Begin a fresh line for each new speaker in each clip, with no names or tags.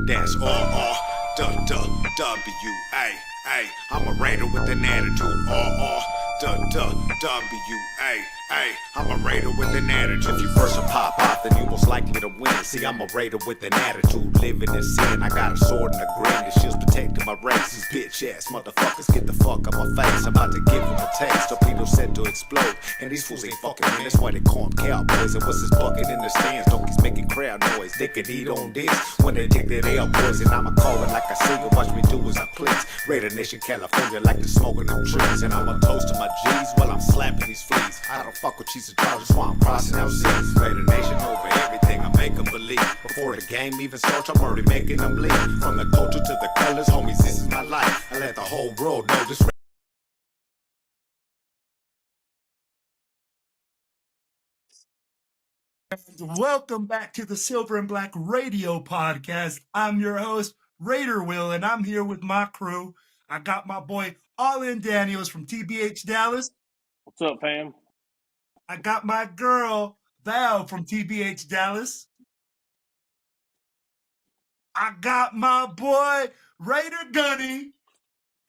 That's R-R-W-W-A. I'm a Raider with an attitude. R-R-W-W-A. I'm a Raider with an attitude. If you first a pop off, then you most likely to win. See, I'm a Raider with an attitude, living in sin. I got a sword and a grin, the shield's protecting my race. These bitch ass motherfuckers get the fuck out my face. I'm about to give them a taste. Torpedoes set to explode, and these fools ain't fucking in. That's why they call them cowboys. And what's this bucket in the stands? Donkeys making crowd noise. They can eat on this when they take their L poison. I'ma call it like I see it. Watch me do as I please. Raider Nation, California, like the smoke in them trees. And I'ma toast to my G's while I'm slapping these fleas. I don't fuck with cheese and charges, that's why I'm crossing out seas. Raider Nation over everything, I make them believe. Before the game even starts, I'm already making them bleed. From the culture to the colors, homies, this is my life. I let the whole world know this.
Welcome back to the Silver and Black Radio Podcast. I'm your host, Raider Will, and I'm here with my crew. I got my boy All-In Daniels from TBH Dallas.
What's up, fam?
I got my girl Val from TBH Dallas. I got my boy Raider Gunny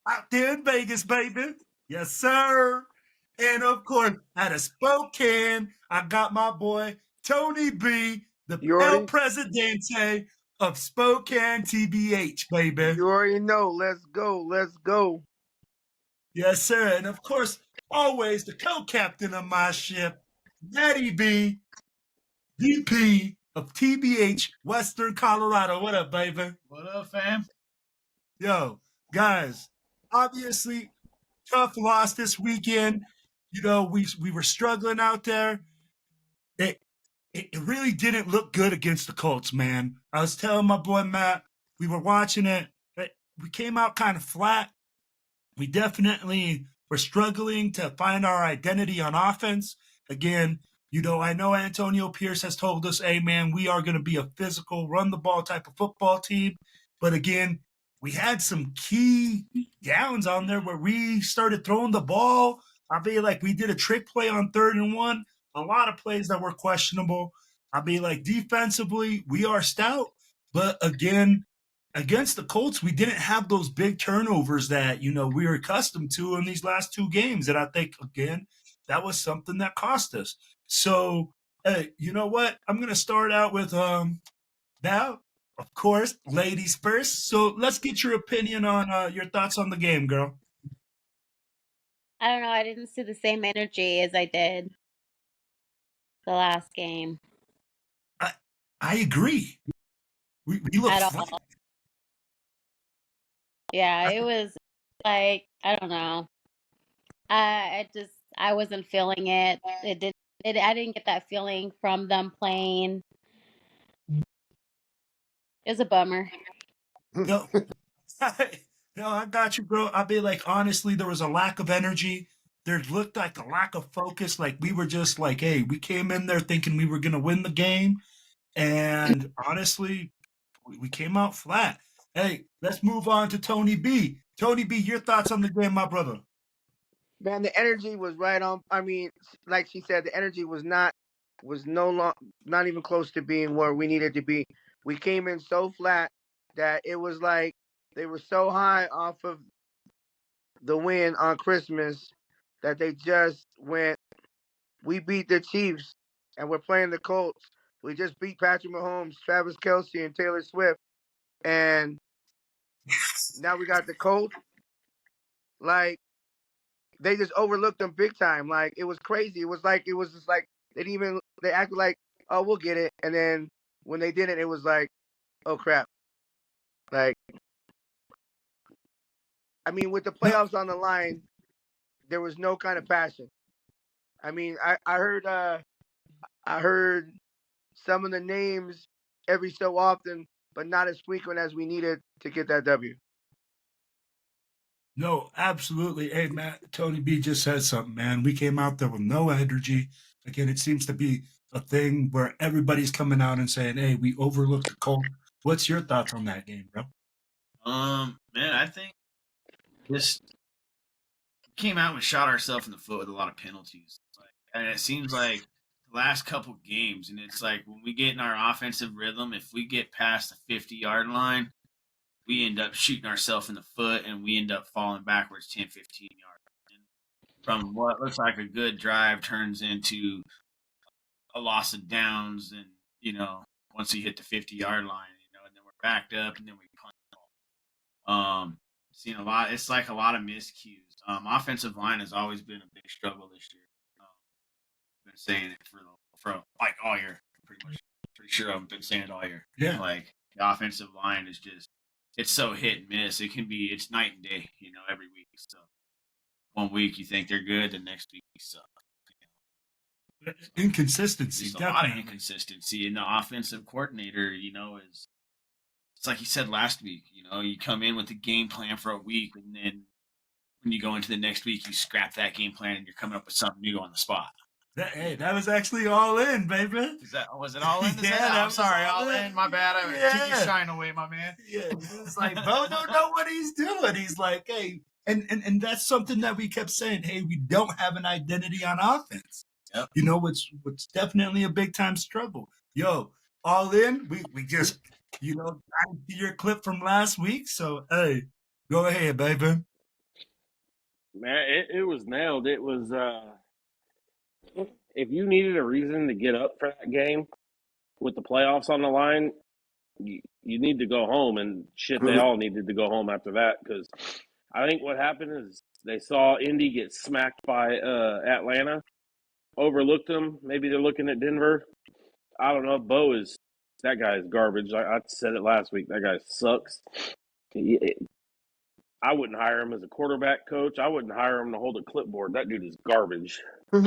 out there in Vegas, baby. Yes, sir. And of course, out of Spokane, I got my boy Tony B, the El Presidente of Spokane TBH, baby.
You already know. Let's go. Let's go.
Yes, sir. And of course, always the co-captain of my ship, Matty B, VP of TBH Western Colorado. What up, baby?
What up, fam?
Yo, guys, obviously, tough loss this weekend. You know, we were struggling out there. It really didn't look good against the Colts, man. I was telling my boy Matt, we were watching it. We came out kind of flat. We definitely were struggling to find our identity on offense. Again, you know, I know Antonio Pierce has told us, hey, man, we are going to be a physical, run-the-ball type of football team. But again, we had some key downs on there where we started throwing the ball. I feel like we did a trick play on 3rd and 1. A lot of plays that were questionable. I mean, like, defensively, we are stout. But again, against the Colts, we didn't have those big turnovers that, you know, we were accustomed to in these last 2 games. And I think, again, that was something that cost us. So, hey, you know what? I'm going to start out with Val, of course, ladies first. So let's get your opinion on your thoughts on the game, girl.
I don't know. I didn't see the same energy as I did the last game.
I agree. We look
at
flat.
all. Yeah, it was like, I don't know. I wasn't feeling it. I didn't get that feeling from them playing. It was a bummer.
No, I got you, bro. I'll be like, honestly, there was a lack of energy. There looked like a lack of focus. Like we were just like, hey, we came in there thinking we were going to win the game. And honestly, we came out flat. Hey, let's move on to Tony B. Tony B, your thoughts on the game, my brother?
Man, the energy was right on. I mean, like she said, the energy was not even close to being where we needed to be. We came in so flat that it was like they were so high off of the win on Christmas that they just went, we beat the Chiefs and we're playing the Colts. We just beat Patrick Mahomes, Travis Kelce, and Taylor Swift. And now we got the Colts. Like, they just overlooked them big time. Like, it was crazy. It was just like they acted like, oh, we'll get it. And then when they did it, it was like, oh, crap. Like, I mean, with the playoffs on the line, there was no kind of passion. I mean, I heard some of the names every so often, but not as frequent as we needed to get that W.
No, absolutely. Hey, Matt, Tony B just said something, man. We came out there with no energy. Again, it seems to be a thing where everybody's coming out and saying, hey, we overlooked the Colts. What's your thoughts on that game, bro?
Man, I think just came out and shot ourselves in the foot with a lot of penalties. And it seems like last couple games, and it's like when we get in our offensive rhythm, if we get past the 50-yard line, we end up shooting ourselves in the foot, and we end up falling backwards 10, 15 yards. And from what looks like a good drive turns into a loss of downs, and once we hit the 50-yard line, and then we're backed up, and then we punt. Seen a lot. It's like a lot of miscues. Offensive line has always been a big struggle this year. Been saying it for like all year, pretty much. Pretty sure I've been saying it all year.
Yeah.
Like the offensive line is just, it's so hit and miss. It's night and day, every week. So one week you think they're good, the next week you suck.
Inconsistency,
There's a
definitely.
lot of inconsistency, and the offensive coordinator, is. It's like you said last week. You come in with a game plan for a week, and then when you go into the next week, you scrap that game plan, and you're coming up with something new on the spot.
That was actually all in, baby.
Was it all in?
Yeah,
I'm sorry, all in. My bad. I took your shine away, my man.
Yeah, it's like Bo don't know what he's doing. He's like, hey, and that's something that we kept saying. Hey, we don't have an identity on offense.
Yep.
What's definitely a big time struggle. Yo, all in. We just I see your clip from last week. So hey, go ahead, baby.
Man, it was nailed. It was if you needed a reason to get up for that game with the playoffs on the line, you need to go home. And shit, they all needed to go home after that, because I think what happened is they saw Indy get smacked by Atlanta, overlooked them. Maybe they're looking at Denver. I don't know. That guy is garbage. I said it last week. That guy sucks. I wouldn't hire him as a quarterback coach. I wouldn't hire him to hold a clipboard. That dude is garbage. I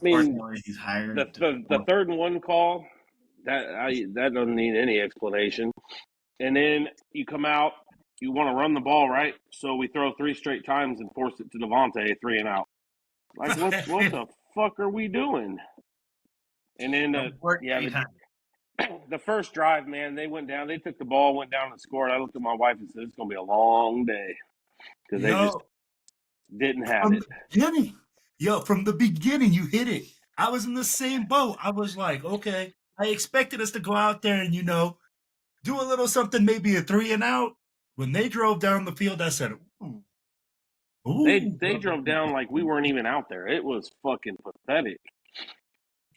mean,
he's hired.
The 3rd and 1 call, that doesn't need any explanation. And then you come out, you want to run the ball, right? So we throw 3 straight times and force it to Devontae, 3 and out. Like, what the fuck are we doing? And then the first drive, man, they went down. They took the ball, went down and scored. I looked at my wife and said, it's going to be a long day, because they just didn't have it.
From the beginning, you hit it. I was in the same boat. I was like, okay, I expected us to go out there and, do a little something, maybe a 3 and out. When they drove down the field, I said, ooh.
They drove down like we weren't even out there. It was fucking pathetic.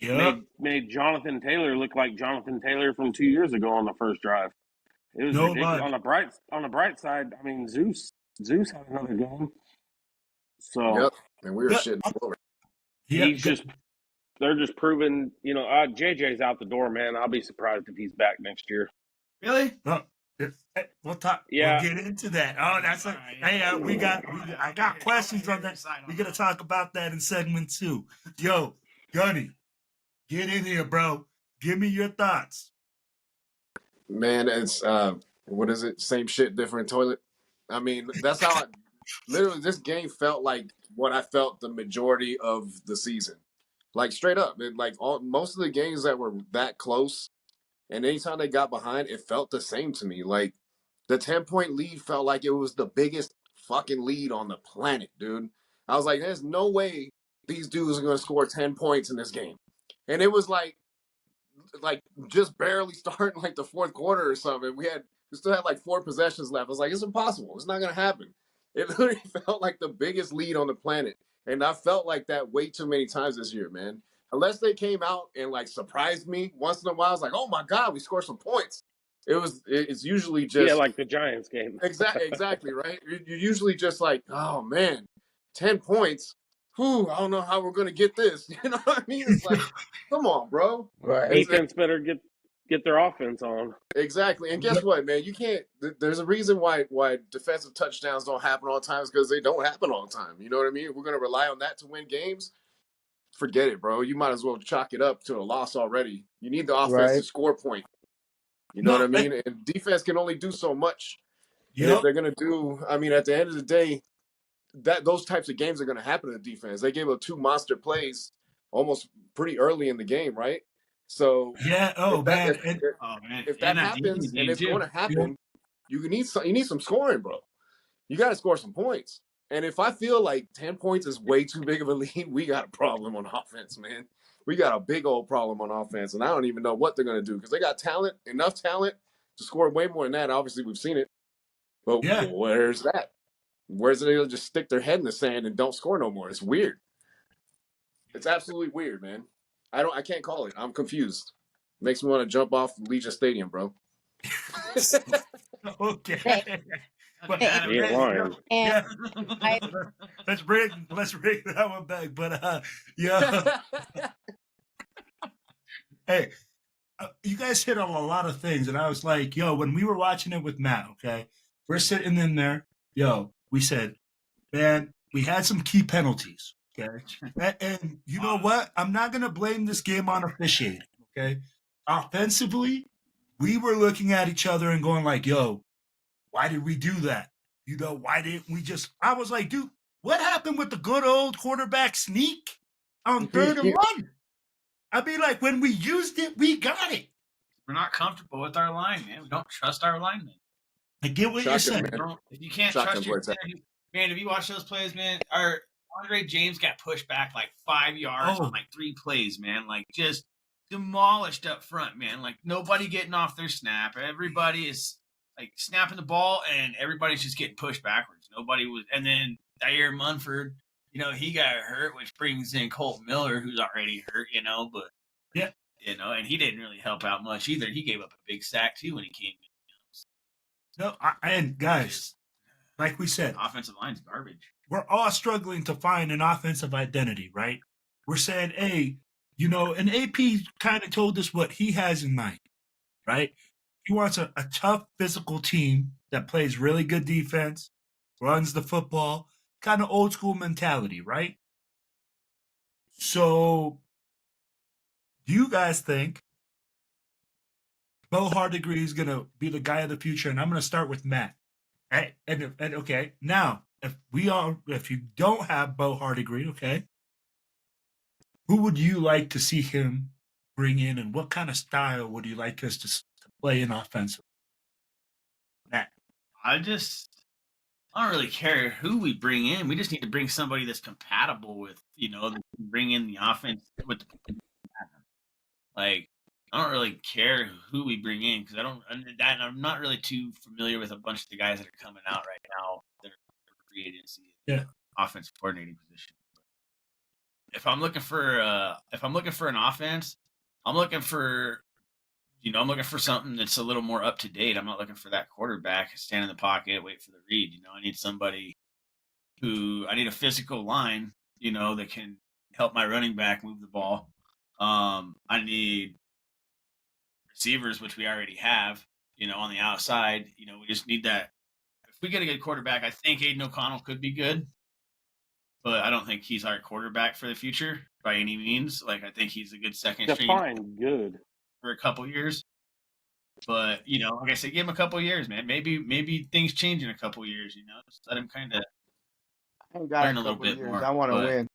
Yeah.
Made Jonathan Taylor look like Jonathan Taylor from 2 years ago on the first drive. It was ridiculous. On the bright side, I mean, Zeus had another game. So
yep, and we were shitting all over.
They're just proving, JJ's out the door, man. I'll be surprised if he's back next year.
Really?
We'll talk.
Yeah.
We'll get into that. Oh, that's like, hey, I got questions on that. We're gonna talk about that in segment 2. Yo, Gunny, get in here, bro. Give me your thoughts.
Man, it's what is it? Same shit, different toilet. I mean, that's how literally this game felt like what I felt the majority of the season. Like straight up, most of the games that were that close, and anytime they got behind, it felt the same to me. Like the 10-point lead felt like it was the biggest fucking lead on the planet, dude. I was like, there's no way these dudes are going to score 10 points in this game. And it was like just barely starting like the 4th quarter or something. We still had like 4 possessions left. I was like, it's impossible. It's not going to happen. It literally felt like the biggest lead on the planet. And I felt like that way too many times this year, man. Unless they came out and like surprised me once in a while, I was like, oh my God, we scored some points. It's usually just
like the Giants game.
Exactly, right? You're usually just like, oh man, 10 points. Whew, I don't know how we're gonna get this. You know what I mean? It's like, come on, bro.
Right.
Defense better get their offense on.
Exactly. And guess what, man? You can't. There's a reason why defensive touchdowns don't happen all the time, because they don't happen all the time. You know what I mean? We're gonna rely on that to win games. Forget it, bro. You might as well chalk it up to a loss already. You need the offense to score point. You know what I mean? And defense can only do so much. Yep. And if they're going to do, I mean, at the end of the day, those types of games are going to happen to defense. They gave up 2 monster plays almost pretty early in the game, right? So
yeah,
if that happens, and it's going to happen, you need some scoring, bro. You got to score some points. And if I feel like 10 points is way too big of a lead, we got a problem on offense, man. We got a big old problem on offense, and I don't even know what they're going to do because they got talent, enough talent to score way more than that. Obviously, we've seen it. But
Yeah.
where's that? Where's it? They'll just stick their head in the sand and don't score no more. It's weird. It's absolutely weird, man. I can't call it. I'm confused. Makes me want to jump off Legion Stadium, bro.
Okay. But,
Adam,
He ain't lying.
And
yeah.
I
let's bring that one back. But yeah. Hey, you guys hit on a lot of things, and I was like, yo, when we were watching it with Matt, okay, we're sitting in there, yo, we said, man, we had some key penalties, okay, and you know what? I'm not gonna blame this game on officiating, okay. Offensively, we were looking at each other and going like, yo, why did we do that? You know, why didn't we just? I was like, dude, what happened with the good old quarterback sneak on 3rd and 1? I mean, like, when we used it, we got it.
We're not comfortable with our line, man. We don't trust our linemen.
I get what you're
Shotgun,
saying.
man.
If you can't
Shotgun
trust your
plays.
man, if you watch those plays, man, our Andre James got pushed back like 5 yards on like 3 plays, man. Like just demolished up front, man. Like nobody getting off their snap. Everybody is like snapping the ball, and everybody's just getting pushed backwards. Nobody was, and then Dyer Munford, you know, he got hurt, which brings in Colt Miller, who's already hurt, you know, but
yeah,
you know, and he didn't really help out much either. He gave up a big sack too when he came in.
no, and guys, like we said,
Offensive line's garbage.
we're all struggling to find an offensive identity, right? We're saying, hey, you know, and AP kind of told us what he has in mind, right? He wants a tough physical team that plays really good defense, runs the football, kind of old school mentality, right? So, do you guys think Bo Hardegree is going to be the guy of the future? And I'm going to start with Matt. And okay, now if you don't have Bo Hardegree, okay, who would you like to see him bring in, and what kind of style would you like us to play in offensive? Matt.
I don't really care who we bring in. We just need to bring somebody that's compatible with, you know, bring in the offense with the, like, I don't really care who we bring in because I'm not really too familiar with a bunch of the guys that are coming out right now that are free agency, offensive coordinating position. If I'm looking for an offense, I'm looking for something that's a little more up to date. I'm not looking for that quarterback stand in the pocket, wait for the read. You know, I need a physical line, you know, that can help my running back move the ball. I need receivers, which we already have, you know, on the outside. You know, we just need that. If we get a good quarterback, I think Aiden O'Connell could be good, but I don't think he's our quarterback for the future by any means. Like, I think he's a good second string.
Define good
For a couple years. But, you know, like I said, give him a couple years, man. Maybe things change in a couple years, you know. Just let him kind of learn a little bit more.
I want to win.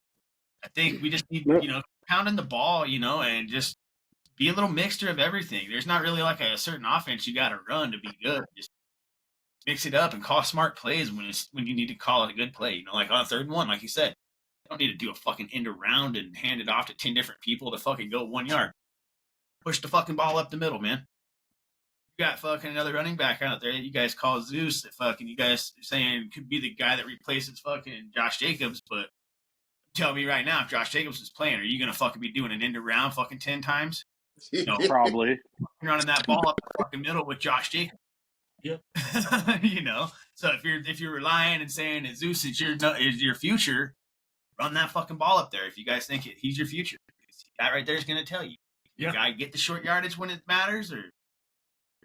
I think we just need, you know, pounding the ball, you know, and just be a little mixture of everything. There's not really like a certain offense you got to run to be good. Just mix it up and call smart plays when you need to call it a good play. You know, like on 3rd and 1, like you said, you don't need to do a fucking end around and hand it off to 10 different people to fucking go 1 yard. Push the fucking ball up the middle, man. You got fucking another running back out there that you guys call Zeus that fucking you guys are saying could be the guy that replaces fucking Josh Jacobs, but tell me right now, if Josh Jacobs is playing, are you gonna fucking be doing an end around fucking 10 times? No,
probably.
running that ball up the fucking middle with Josh Jacobs.
Yep.
You know, so if you're relying and saying that Zeus is your future, run that fucking ball up there. If you guys think he's your future, that right there is gonna tell you. You gotta get the short yardage when it matters, or you're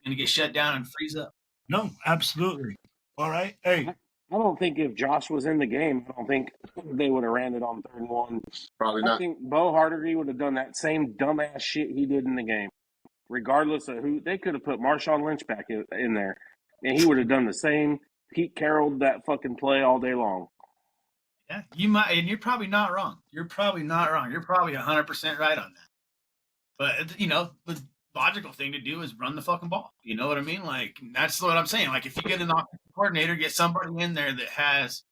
gonna get shut down and freeze up.
No, absolutely. All right. Hey,
I don't think if Josh was in the game, I don't think they would have ran it on 3rd and 1.
Probably
I
not.
think Bo Hardegree would have done that same dumbass shit he did in the game, regardless of who. They could have put Marshawn Lynch back in there, and he would have done the same. Pete Carrolled that fucking play all day long.
Yeah, you might, and you're probably not wrong. You're probably 100% right on that. But, you know, the logical thing to do is run the fucking ball. You know what I mean? Like, that's what I'm saying. Like, if you get an offensive coordinator, get somebody in there that has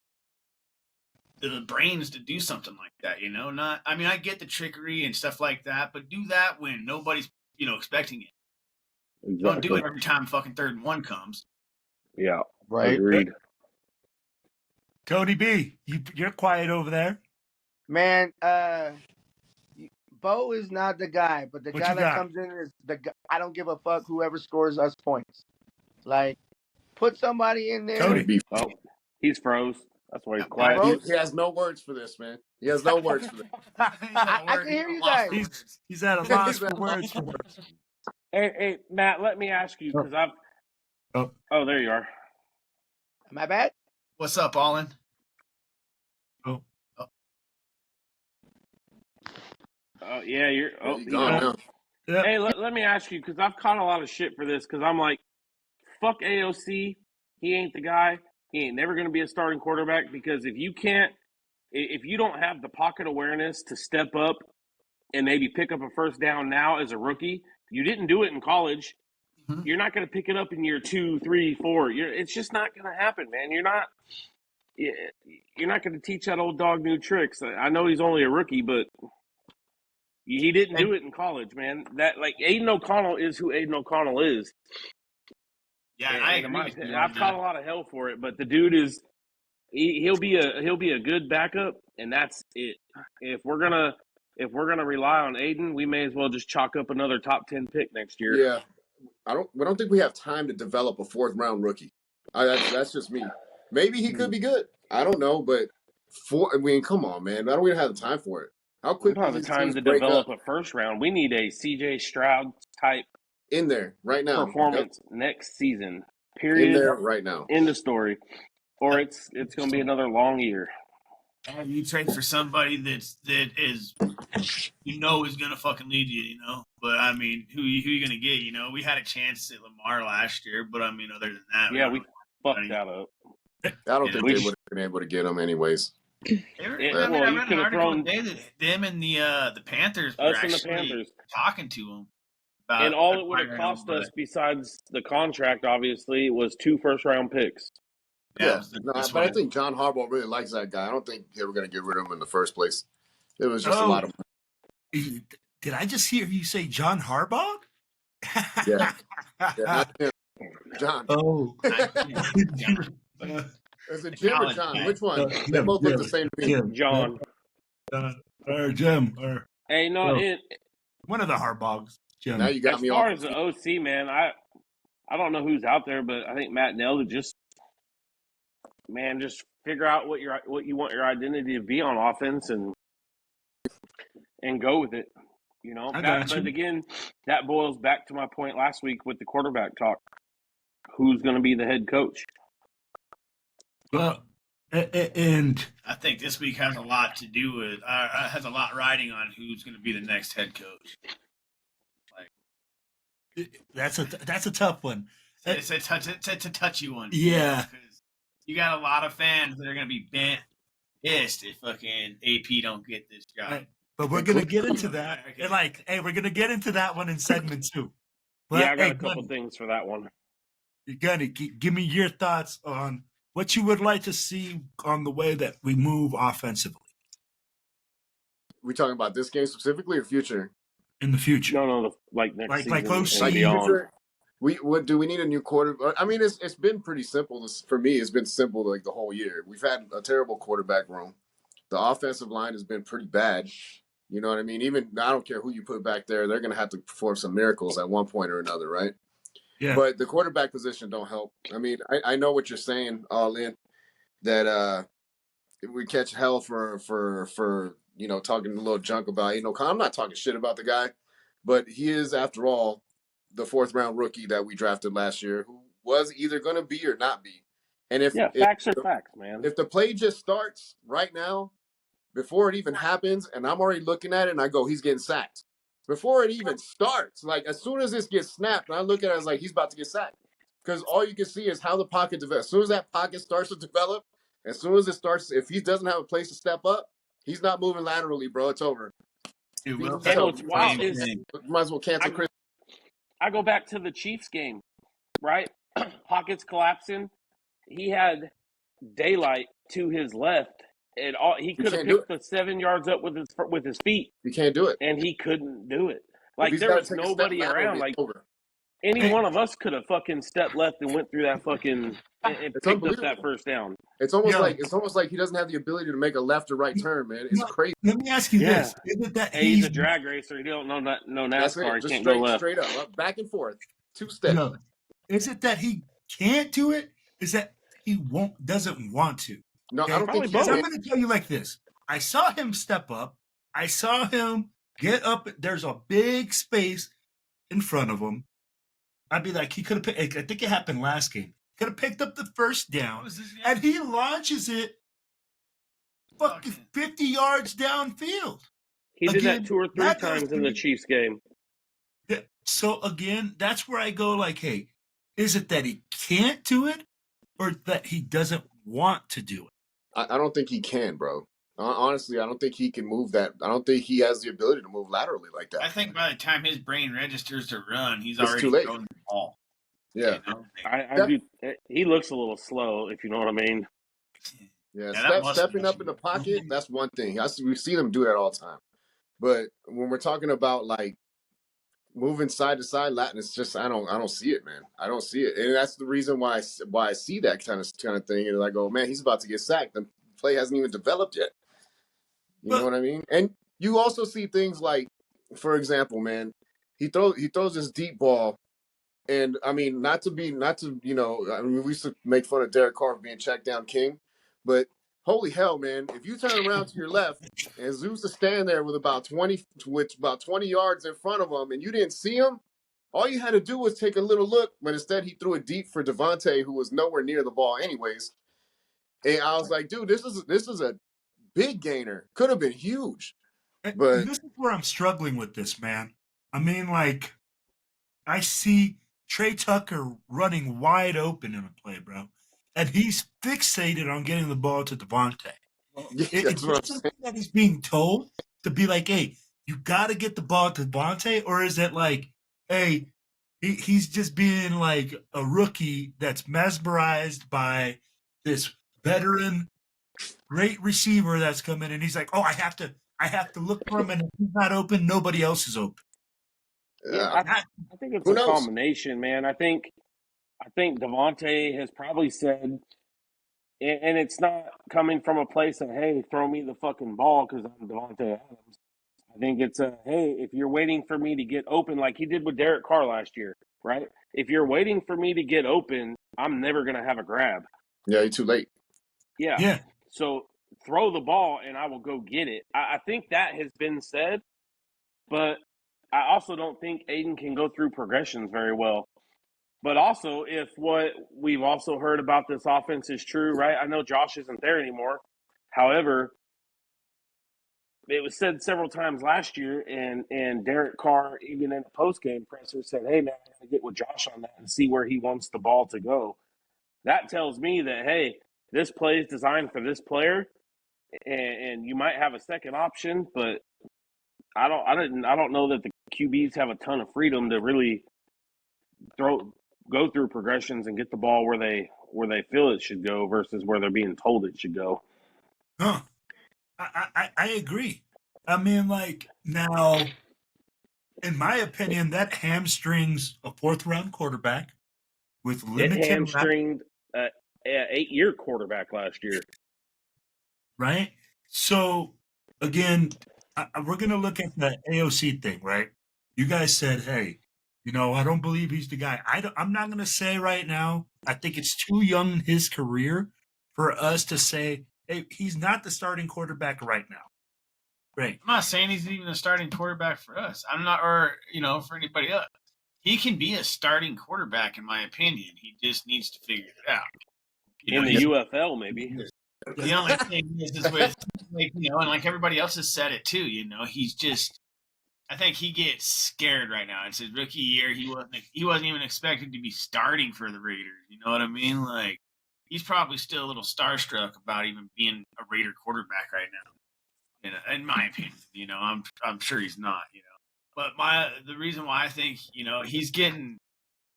the brains to do something like that. Not. I mean, I get the trickery and stuff like that, but do that when nobody's expecting it.
Exactly.
Don't do it every time fucking 3rd and 1 comes.
Yeah.
Right.
Agreed.
Tony B, you're quiet over there.
Man, Bo is not the guy, but the
What
guy
you
that
got?
comes in is the guy. I don't give a fuck whoever scores us points. Like, put somebody in there.
Cody.
Be-
Oh, he's froze. That's why he's
Yeah,
quiet.
Bro.
he has no words for this, man. He has no words for this.
I can hear you guys.
He's at a loss for words for words.
Hey, Matt, let me ask you because I've. Oh, there you are.
Am I bad?
What's up, Allen?
Oh, yeah, you're. Oh,
He's
he's
gone
gone.
now.
Yep.
Hey, let me ask you because I've caught a lot of shit for this because I'm like, fuck AOC. He ain't the guy. He ain't never going to be a starting quarterback because if you don't have the pocket awareness to step up and maybe pick up a first down now as a rookie, you didn't do it in college.
Mm-hmm.
You're not going to pick it up in year 2, 3, 4. It's just not going to happen, man. You're not going to teach that old dog new tricks. I know he's only a rookie, but he didn't do it in college, man. That like Aiden O'Connell is who Aiden O'Connell is.
Yeah,
And
I agree with you on
I've caught
that.
a lot of hell for it, but the dude is he'll be a good backup, and that's it. If we're gonna rely on Aiden, we may as well just chalk up another top 10 pick next year.
Yeah, we don't think we have time to develop a 4th round rookie. That's just me. Maybe he could be good. I don't know, but come on, man. I don't even have the time for it. How
We don't
quickly
have the
these
time
teams
to
break
develop
up
a first round. We need a CJ Stroud type
in there right now.
performance next season.
Yep.
Period.
In there right now.
End of story. Or it's going to be another long year.
You trade for somebody that is is gonna fucking lead you, But I mean, who you gonna get? We had a chance at Lamar last year, but I mean, other than that,
Yeah, we fucked that up.
I don't think
we
they
sh-
would have been able to get him anyways.
I
well, you
read
could
an
have
article
thrown
today that them and the Panthers were
us and the
actually
Panthers.
talking to him about
And all it would have
acquiring
cost
him,
us, besides the contract, obviously, was 2 first-round picks.
Yeah,
but
but I think John Harbaugh really likes that guy. I don't think they were going to get rid of him in the first place. It was just a lot of money.
Did I just hear you say John Harbaugh?
Yeah, not him. John.
Oh.
Is it Jim or John? Which one? They
Jim,
both look the same to me.
John.
Or Jim. Or
Hey, no,
one of the Harbaughs. Jim.
Now you got
as
me
far
all
as the OC, man, I don't know who's out there, but I think Matt nailed it. Just figure out what you want your identity to be on offense and go with it. But again, that boils back to my point last week with the quarterback talk. Who's going to be the head coach?
Well, and
I think this week has a lot to do with has a lot riding on who's going to be the next head coach.
that's a tough one.
It's a touchy one.
Yeah,
because you got a lot of fans that are going to be pissed if fucking AP don't get this job.
Right. But we're gonna get into that. And we're gonna get into that one in segment 2. But,
yeah, I got a couple things for that one.
You're gonna give me your thoughts on what you would like to see on the way that we move offensively.
We talking about this game specifically or future?
In the future.
No, next season
like OC.
and beyond.
Do we need a new quarterback? I mean, it's been pretty simple. For me, it's been simple like the whole year. We've had a terrible quarterback room. The offensive line has been pretty bad. You know what I mean? Even I don't care who you put back there, they're going to have to perform some miracles at one point or another, right?
Yeah.
But the quarterback position don't help. I mean, I know what you're saying, all in, that we catch hell for talking a little junk about I'm not talking shit about the guy, but he is, after all, the 4th round rookie that we drafted last year, who was either going to be or not be. And
facts are facts, man.
If the play just starts right now, before it even happens, and I'm already looking at it and I go, he's getting sacked. Before it even starts, like as soon as this gets snapped, and I look at it, I was like, he's about to get sacked. Because all you can see is how the pocket develops. As soon as that pocket starts to develop, as soon as it starts, if he doesn't have a place to step up, he's not moving laterally, bro. It's over.
It will.
And what's wild is
might as well cancel Chris.
I go back to the Chiefs game, right? Pockets collapsing. He had daylight to his left, And all he could have
can't do
picked the 7 yards up with his feet,
You can't do it.
and he couldn't do it.
If
Like
he's
there
got to
was
take a step
nobody around.
laterally, it's
Like
over.
any
Hey.
one of us could have fucking stepped left and went through that fucking and
It's
picked up
unbelievable.
that first down.
It's almost
Yo.
like he doesn't have the ability to make a left or right turn, man. It's
No,
crazy.
let me ask you
Yeah.
this: is it that
Hey, he's a drag racer. He don't know no
That's
NASCAR.
it.
He
Just
can't go left.
straight up, back and forth, 2 steps.
no? Is it that he can't do it? Is that he doesn't want to?
No,
Okay?
I don't think
Probably
he
I'm
can.
going to tell you like this: I saw him step up. I saw him get up. There's a big space in front of him. I'd be like, he could have picked. I think it happened last game. Could have picked up the first down, and he launches it fucking 50 yards downfield.
He did
Again,
that 2 or 3
that goes
times
to
in the
me.
Chiefs game.
So again, that's where I go like, hey, is it that he can't do it or that he doesn't want to do it?
I don't think he can, bro. Honestly, I don't think he can move that. I don't think he has the ability to move laterally like that.
I think by the time his brain registers to run, he's
It's
already
too late.
thrown the ball.
Yeah.
You know?
I do. He looks a little slow, if you know what I mean.
Yeah,
that
stepping up in the pocket, that's one thing. We've seen him do that all the time. But when we're talking about like moving side to side, Latin, it's just I don't see it, man. I don't see it, and that's the reason why I see that kind of thing. And I go, man, he's about to get sacked. The play hasn't even developed yet. You know what I mean? And you also see things like, for example, man, he throws this deep ball. And I mean, not to I mean, we used to make fun of Derek Carr for being check down king, but holy hell, man, if you turn around to your left and Zeus is standing there with about 20 yards in front of him and you didn't see him, all you had to do was take a little look, but instead he threw it deep for Devontae, who was nowhere near the ball anyways. And I was like, dude, this is a big gainer. Could have been huge.
And
But
this is where I'm struggling with this, man. I mean, like, I see Trey Tucker running wide open in a play, bro. And he's fixated on getting the ball to Devontae.
yeah,
Is
that's what I'm
this
saying.
something that he's being told to be like, hey, you got to get the ball to Devontae? Or is it like, hey, he's just being like a rookie that's mesmerized by this veteran, great receiver that's coming, and he's like, oh, I have to look for him, and if he's not open, nobody else is open.
Yeah, I think it's
Who
a
knows?
combination, man. I think Devontae has probably said, and it's not coming from a place of, hey, throw me the fucking ball because I'm Devontae Adams. I think it's a, hey, if you're waiting for me to get open, like he did with Derek Carr last year, right? If you're waiting for me to get open, I'm never going to have a grab.
Yeah, you're too late.
Yeah.
Yeah.
So throw the ball and I will go get it. I think that has been said, but I also don't think Aiden can go through progressions very well. But also, if what we've also heard about this offense is true, right? I know Josh isn't there anymore. However, it was said several times last year, and Derek Carr, even in a post-game presser, said, hey, man, I got to get with Josh on that and see where he wants the ball to go. That tells me that, hey, this play is designed for this player, and you might have a second option, but I don't know that the QBs have a ton of freedom to really go through progressions and get the ball where they feel it should go versus where they're being told it should go.
Huh. I agree. I mean, like, now, in my opinion, that hamstrings a fourth round quarterback with
It
limited
hamstringed an 8-year quarterback last year.
right? So again, we're going to look at the AOC thing, right? You guys said, hey, I don't believe he's the guy. I'm not going to say right now. I think it's too young in his career for us to say, hey, he's not the starting quarterback right now. Right.
I'm not saying he's even a starting quarterback for us. I'm not, or for anybody else. He can be a starting quarterback, in my opinion. He just needs to figure it out.
In the UFL, maybe.
The only thing is with, and like everybody else has said it too. He's just. I think he gets scared right now. It's his rookie year. He wasn't even expected to be starting for the Raiders. You know what I mean? Like, he's probably still a little starstruck about even being a Raider quarterback right now. In my opinion, I'm sure he's not. But the reason why I think he's getting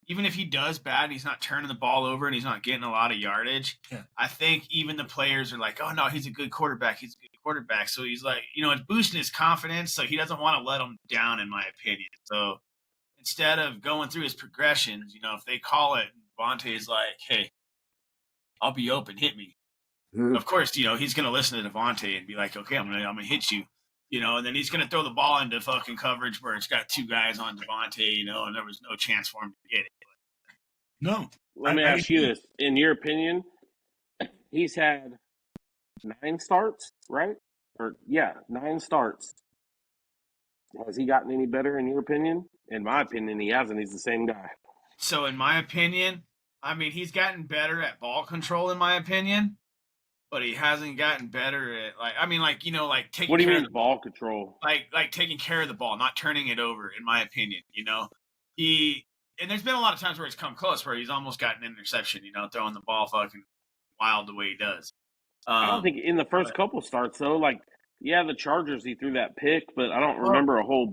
even if he does bad and he's not turning the ball over and he's not getting a lot of yardage, I think even the players are like, oh, no, he's a good quarterback. He's a good quarterback. So he's like, it's boosting his confidence. So he doesn't want to let him down, in my opinion. So instead of going through his progressions, if they call it, Devontae is like, hey, I'll be open, hit me. Of course, he's going to listen to Devontae and be like, okay, I'm gonna hit you. And then he's going to throw the ball into fucking coverage where it's got two guys on Devontae, and there was no chance for him to get it.
No.
Let me ask you this. In your opinion, he's had 9 starts, right? 9 starts. Has he gotten any better in your opinion? In my opinion, he hasn't. He's the same guy.
So in my opinion, he's gotten better at ball control, in my opinion. But he hasn't gotten better at taking.
What do you
care
mean
of
ball control?
Like taking care of the ball, not turning it over. In my opinion, and there's been a lot of times where it's come close, where he's almost gotten an interception. Throwing the ball fucking wild the way he does.
I don't think in the first couple starts though. The Chargers he threw that pick, but I don't remember a whole.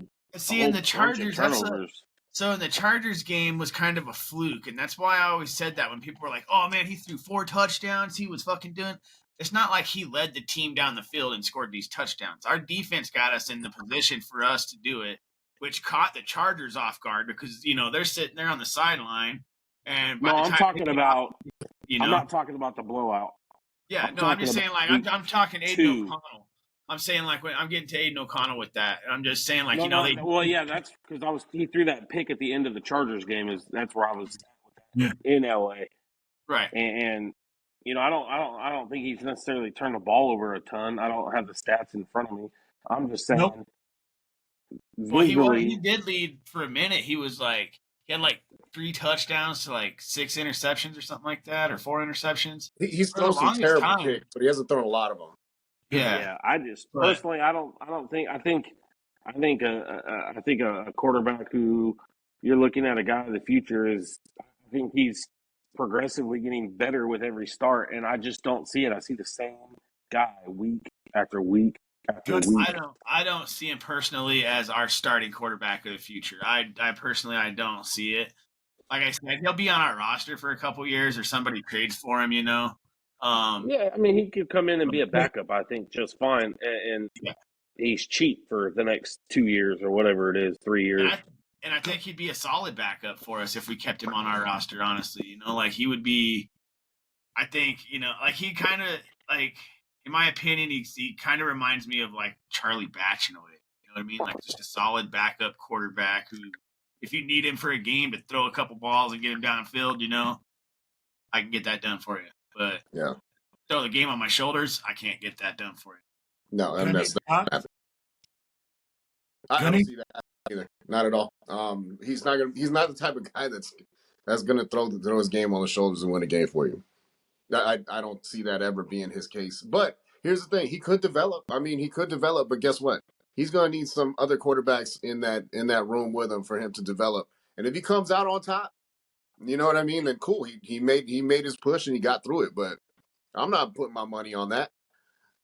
In the Chargers,
turnovers.
So in the Chargers game was kind of a fluke, and that's why I always said that when people were like, "Oh man, he threw 4 touchdowns. He was fucking doing." It's not like he led the team down the field and scored these touchdowns. Our defense got us in the position for us to do it, which caught the Chargers off guard because they're sitting there on the sideline. And
I'm talking about. I'm not talking about the blowout.
Yeah, I'm just saying I'm talking Aiden O'Connell. I'm saying when I'm getting to Aiden O'Connell with that, and I'm just saying
that's because he threw that pick at the end of the Chargers game. That's where I was in LA,
right?
And I don't think he's necessarily turned the ball over a ton. I don't have the stats in front of me. I'm just saying.
Nope.
Well, he did lead for a minute. He had 3 touchdowns to 6 interceptions or something like that, or 4 interceptions.
He's thrown some terrible kicks, but he hasn't thrown a lot of them.
Yeah. I just personally, I think a quarterback who you're looking at a guy of the future is. I think he's progressively getting better with every start, and I just don't see it. I see the same guy week after week after week.
I don't see him personally as our starting quarterback of the future. I personally don't see it. Like I said, he'll be on our roster for a couple years, or somebody trades for him.
He could come in and be a backup. I think just fine, and he's cheap for the next 2 years or whatever it is, 3 years.
And I think he'd be a solid backup for us if we kept him on our roster, honestly. He would be, I think, he kind of, in my opinion, he kind of reminds me of, Charlie Batch in a way. You know what I mean? Just a solid backup quarterback who, if you need him for a game to throw a couple balls and get him downfield, I can get that done for you. But throw the game on my shoulders, I can't get that done for you.
No, that's not happening. I don't see that either. Not at all. He's not the type of guy that's gonna throw his game on the shoulders and win a game for you. I don't see that ever being his case. But here's the thing: he could develop. But guess what? He's gonna need some other quarterbacks in that room with him for him to develop. And if he comes out on top, you know what I mean? Then cool. He made his push and he got through it. But I'm not putting my money on that.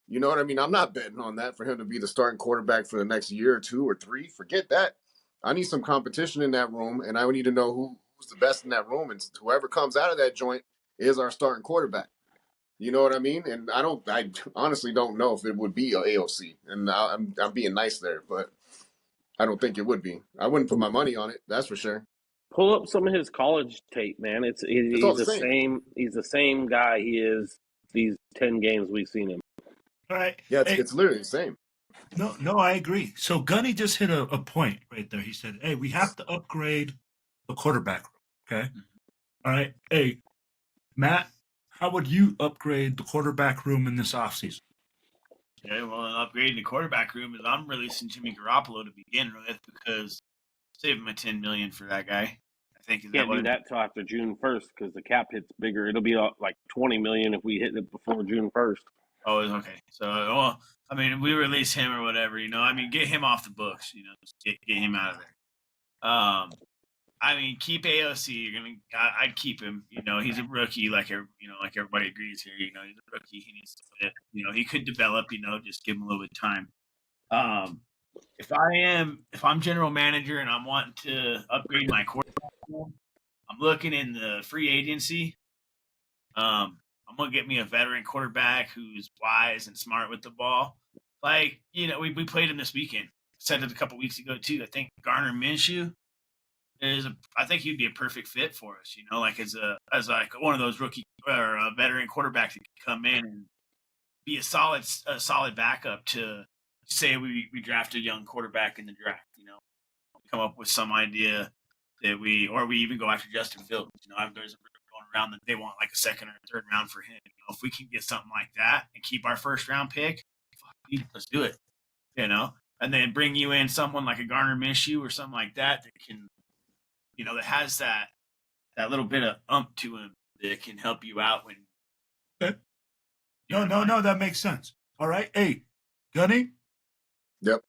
You know what I mean? I'm not betting on that for him to be the starting quarterback for the next year or 2 or 3. Forget that. I need some competition in that room, and I need to know who's the best in that room, and whoever comes out of that joint is our starting quarterback. You know what I mean? And I honestly don't know if it would be a AOC, and I'm being nice there, but I don't think it would be. I wouldn't put my money on it. That's for sure.
Pull up some of his college tape, man. He's the same. He's the same guy he is these 10 games we've seen him.
All right.
Yeah, it's literally the same.
No, I agree. So Gunny just hit a point right there. He said, hey, we have to upgrade the quarterback room, okay? All right. Hey, Matt, how would you upgrade the quarterback room in this offseason?
Yeah, well, upgrading the quarterback room is I'm releasing Jimmy Garoppolo to begin with because save him $10 million for that guy. I think
can't do that till after June 1st because the cap hit's bigger. It'll be like $20 million if we hit it before June 1st.
Oh, okay. So, we release him or whatever, get him off the books, just get him out of there. Keep AOC. I'd keep him. He's a rookie, like everybody agrees here. He's a rookie. He needs to fit. He could develop. Just give him a little bit of time. If I'm general manager and I'm wanting to upgrade my quarterback, I'm looking in the free agency. I'm gonna get me a veteran quarterback who's wise and smart with the ball. Like, we played him this weekend. Said it a couple weeks ago too. I think Garner Minshew I think he'd be a perfect fit for us. Like as like one of those rookie or a veteran quarterbacks that can come in and be a solid backup to say we draft a young quarterback in the draft. Come up with some idea that we even go after Justin Fields. There's a rumor going around that they want like a second or third round for him. If we can get something like that and keep our first round pick, let's do it. And then bring you in someone like a Garner Minshew or something like that can, that has that little bit of to him that can help you out when.
Okay. No, that makes sense. All right. Hey, Gunny.
Yep.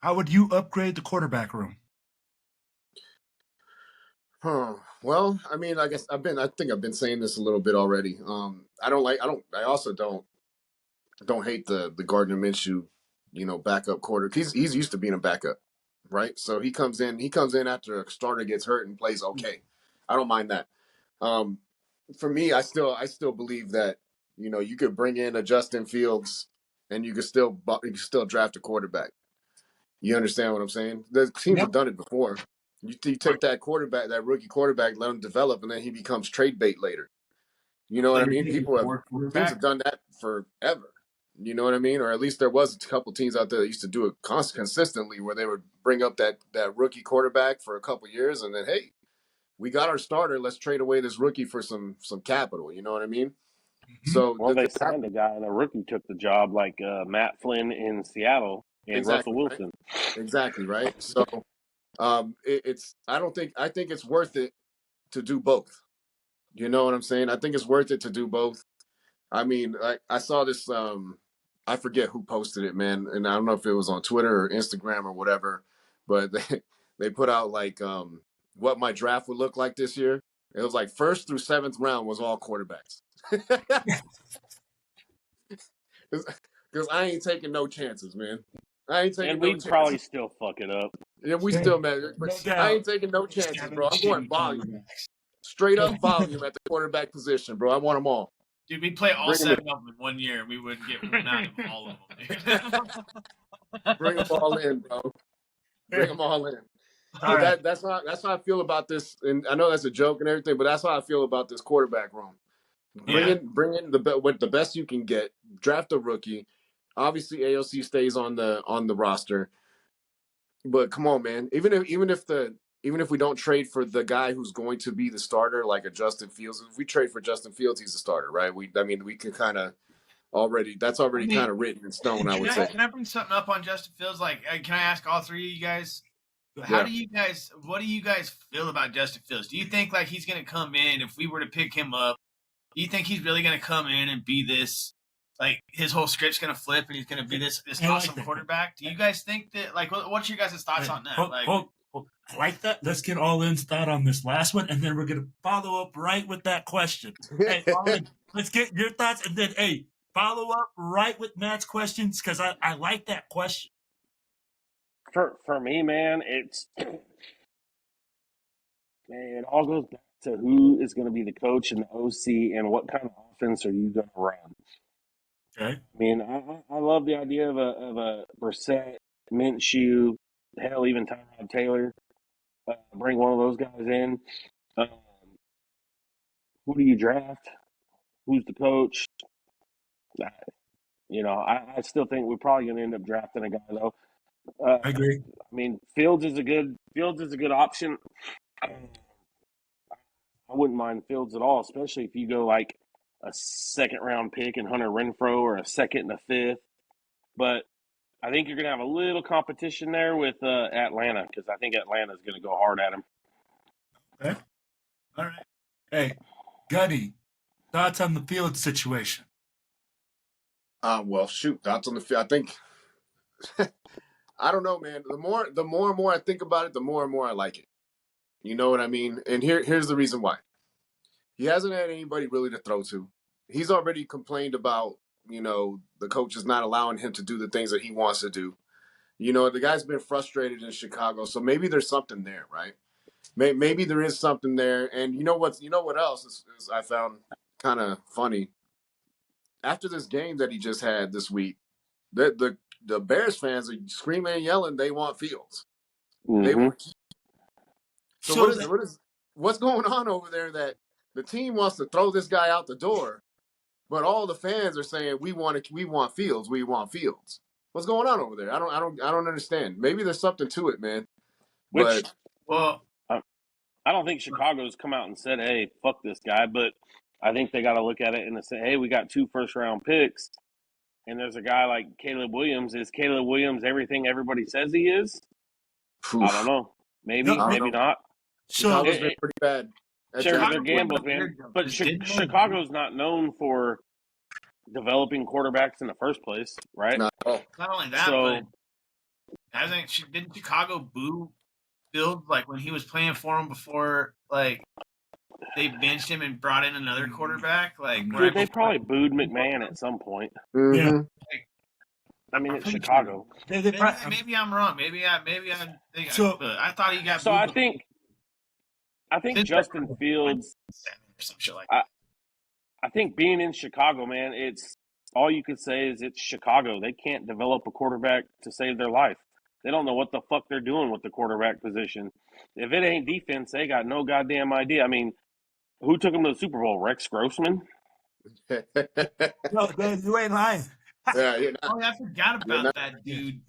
How would you upgrade the quarterback room?
Well, I mean, I think I've been saying this a little bit already. I also don't hate the Gardner Minshew, backup quarter. He's used to being a backup, right? So he comes in after a starter gets hurt and plays okay. I don't mind that. For me, I still believe that, you could bring in a Justin Fields and you could still draft a quarterback. You understand what I'm saying? The teams have done it before. You take that quarterback, that rookie quarterback, let him develop, and then he becomes trade bait later. You know what I mean? Teams have done that forever. You know what I mean? Or at least there was a couple teams out there that used to do it consistently, where they would bring up that rookie quarterback for a couple years, and then, hey, we got our starter. Let's trade away this rookie for some capital. You know what I mean?
Mm-hmm.
So
they signed a guy and a rookie took the job, like Matt Flynn in Seattle and
exactly,
Russell Wilson.
Right? Exactly right. So I think it's worth it to do both. You know what I'm saying? I think it's worth it to do both. I mean, I saw this. I forget who posted it, man, and I don't know if it was on Twitter or Instagram or whatever, but they put out like what my draft would look like this year. It was like 1st through 7th round was all quarterbacks. Because I ain't taking no chances, man. I ain't taking
and
no
we'd
chances.
probably still fuck it up.
Yeah, we still man, but I ain't taking no chances, bro. I'm going volume, straight up volume at the quarterback position, bro. I want them all.
Dude, we'd play all 7 of them in 1 year, and we wouldn't get one out of all of them.
Bring them all in, bro. Bring them all in.
Right.
That's how I feel about this, and I know that's a joke and everything, but that's how I feel about this quarterback room. Bring in the best you can get. Draft a rookie. Obviously, AOC stays on the roster, but come on, man. Even if we don't trade for the guy who's going to be the starter, like a Justin Fields, if we trade for Justin Fields, he's the starter, right? We can kind of that's already kind of written in stone, I would say.
Can I bring something up on Justin Fields? Like, can I ask all three of you guys? What do you guys feel about Justin Fields? Do you think like he's going to come in, if we were to pick him up, do you think he's really going to come in and be this, like his whole script's going to flip and he's going to be this awesome quarterback? Do you guys think that, like, what's your guys' thoughts on that?
I like that. Let's get all in's thought on this last one, and then we're going to follow up right with that question. Hey, let's get your thoughts, and then, hey, follow up right with Matt's questions, because I like that question.
For me, man, it all goes back to who is going to be the coach and the OC and what kind of offense are you going to run.
Okay.
I mean, I love the idea of a Brissett, Minshew, hell, even Tyrod Taylor. Bring one of those guys in. Who do you draft? Who's the coach? I still think we're probably going to end up drafting a guy though.
I agree.
I mean, Fields is a good option. I wouldn't mind Fields at all, especially if you go like a 2nd round pick and Hunter Renfrow, or a 2nd and a 5th. But I think you're going to have a little competition there with Atlanta, because I think Atlanta's going to go hard at him.
Okay. All right. Hey, Gunny, thoughts on the field situation?
Well, shoot, thoughts on the field. I think I don't know, man. The more and more I think about it, the more and more I like it. You know what I mean? And here's the reason why. He hasn't had anybody really to throw to. He's already complained about, the coach is not allowing him to do the things that he wants to do. The guy's been frustrated in Chicago, so maybe there's something there, right? maybe there is something there. And you know what? You know what else is I found kind of funny after this game that he just had this week. The Bears fans are screaming and yelling. They want Fields. They
Mm-hmm.
want. So
So
what's going on over there that the team wants to throw this guy out the door, but all the fans are saying we want Fields. We want Fields. What's going on over there? I don't understand. Maybe there's something to it, man.
Which
But
Well,
I don't think Chicago's come out and said, "Hey, fuck this guy," but I think they got to look at it and say, "Hey, we got 2 first-round picks, and there's a guy like Caleb Williams. Is Caleb Williams everything everybody says he is? I don't know. Maybe,
No,
I don't
maybe
know.
not.
so
Chicago's been
It,
pretty bad at
they're
drafting.
gamblers, man. But Chicago's not known for developing quarterbacks in the first place, right?
Not at all.
not only that,
So
but didn't Chicago boo Fields like when he was playing for him before like they benched him and brought in another quarterback? Like
dude, they probably booed McMahon at some point.
yeah,
Mm-hmm.
I mean,
I'm
it's
pretty
Chicago.
they
maybe I'm wrong. Maybe I think
So-
I thought he got
So
booed
I think
Since-
Justin Fields.
or some shit like
I think being in Chicago, man, it's all you could say is it's Chicago. They can't develop a quarterback to save their life. They don't know what the fuck they're doing with the quarterback position. If it ain't defense, they got no goddamn idea. I mean, who took them to the Super Bowl? Rex Grossman?
no, man, you ain't lying.
Yeah, you're not.
Oh, yeah, I forgot
You're
about
not-
that dude.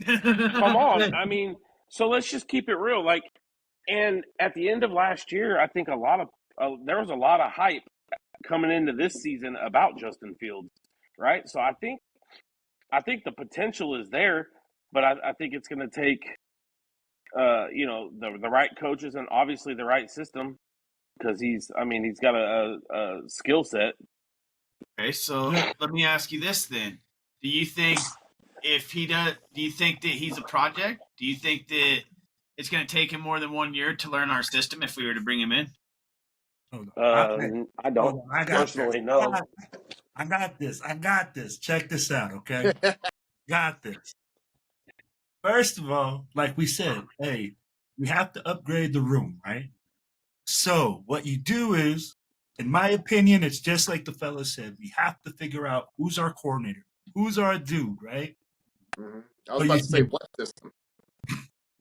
Come on. I mean, so let's just keep it real. Like, and at the end of last year, I think there was a lot of hype coming into this season about Justin Fields, right? So I think the potential is there, but I think it's going to take, the right coaches and obviously the right system because he's got a skill set.
Okay, so let me ask you this then: do you think do you think that he's a project? Do you think that it's going to take him more than 1 year to learn our system if we were to bring him in?
Hold on.
I don't
Hold on, I got
personally
this.
know.
I got this. Check this out, okay? Got this. First of all, like we said, hey, we have to upgrade the room, right? So what you do is, in my opinion, it's just like the fella said. We have to figure out who's our coordinator, who's our dude, right?
Mhm. I was about to say what system.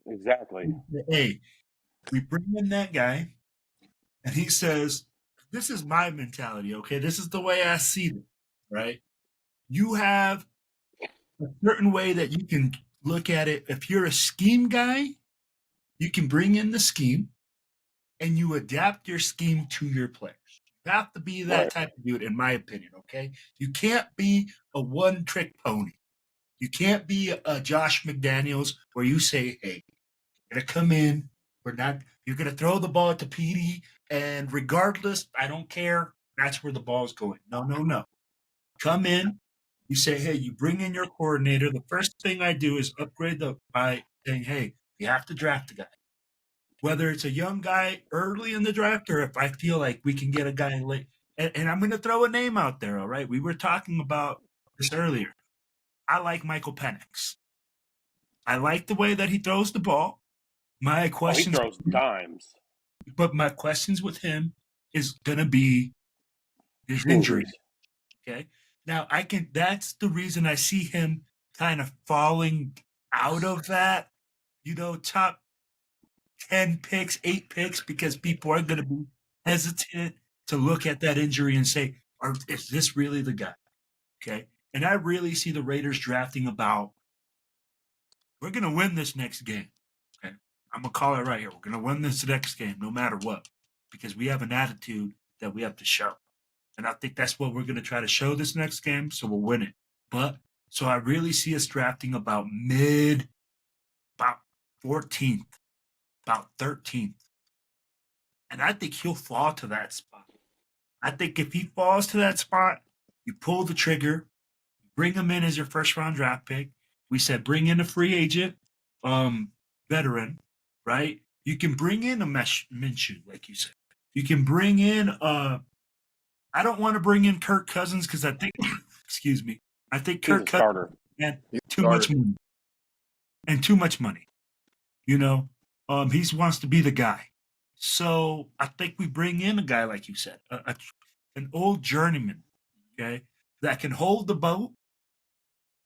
Exactly.
Hey, we bring in that guy, and he says, "This is my mentality, okay? This is the way I see it, right? You have a certain way that you can look at it. If you're a scheme guy, you can bring in the scheme and you adapt your scheme to your players. You have to be that
Right.
type of dude, in my opinion, okay? You can't be a one trick pony. You can't be a Josh McDaniels where you say, hey, you're going to come in, you're going to throw the ball to Petey, and regardless, I don't care, that's where the ball's going. No. Come in, you say, hey, you bring in your coordinator. The first thing I do is upgrade by saying, hey, you have to draft a guy. Whether it's a young guy early in the draft or if I feel like we can get a guy late. And I'm going to throw a name out there, all right? We were talking about this earlier. I like Michael Penix. I like the way that he throws the ball. My
He
questions,
throws dimes.
but my questions with him is going to be his injury.
Injuries.
Okay. Now that's the reason I see him kind of falling out of that, top 10 picks, 8 picks, because people are going to be hesitant to look at that injury and say, is this really the guy? Okay. And I really see the Raiders drafting about, we're going to win this next game. Okay. I'm going to call it right here. We're going to win this next game no matter what, because we have an attitude that we have to show. And I think that's what we're going to try to show this next game, so we'll win it. So I really see us drafting about 14th, about 13th. And I think he'll fall to that spot. I think if he falls to that spot, you pull the trigger, bring him in as your first round draft pick. We said bring in a free agent, veteran, right? You can bring in a Minshew, like you said. You can bring in I don't want to bring in Kirk Cousins because I think, excuse me, I think
He's a
Kirk Cousins
starter.
had
He's
too much money. And too much money. He wants to be the guy. So I think we bring in a guy like you said, an old journeyman, okay, that can hold the boat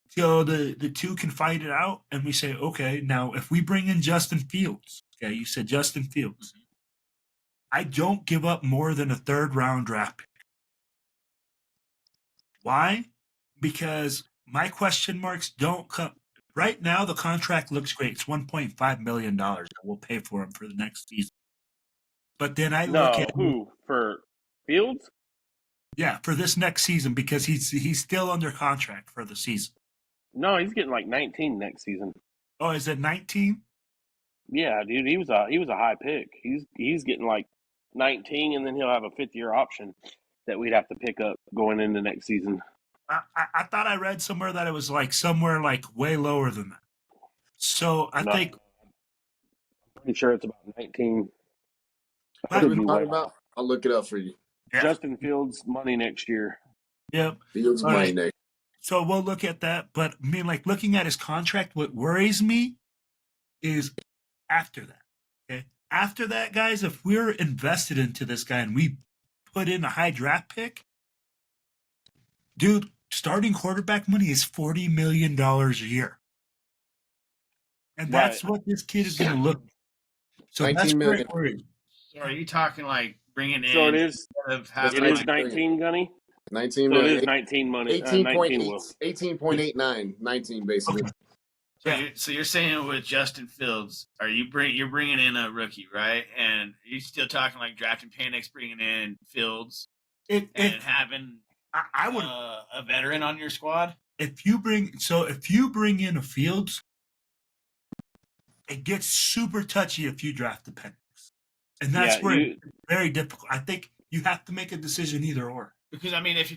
till the two can fight it out, and we say, okay, now if we bring in Justin Fields, okay, you said Justin Fields, I don't give up more than a third round draft pick. Why? Because my question marks don't come. Right now, the contract looks great. It's $1.5 million that we'll pay for him for the next season. But then I look at
No, who for Fields?
yeah, for this next season because he's still under contract for the season.
No, he's getting like 19 next season.
Oh, is it 19?
Yeah, dude, he was a high pick. He's getting like 19, and then he'll have a 5th-year option that we'd have to pick up going into next season.
I thought I read somewhere that it was like somewhere like way lower than that. So I think
I'm pretty sure it's about 19.
What
are we talking about? I'll look it up for you.
Yeah.
Justin Fields money next year.
Yep.
Fields money next.
So we'll look at that. But I mean, like looking at his contract, what worries me is after that. Okay. After that, guys, if we're invested into this guy and we put in a high draft pick, dude, starting quarterback money is $40 million a year. And that's what this kid is going to look. So
19 million.
So are you talking like bringing in?
So it is. It is 19, Gunny.
19
so
million.
It is 19 money.
18.89, 19 basically.
Okay.
So you're saying with Justin Fields, you're bringing in a rookie, right? And you're still talking like drafting Penix, bringing in Fields, and having
I would
a veteran on your squad.
If you bring in a Fields, it gets super touchy if you draft the Penix, and that's where it's very difficult. I think you have to make a decision either or.
Because I mean, if you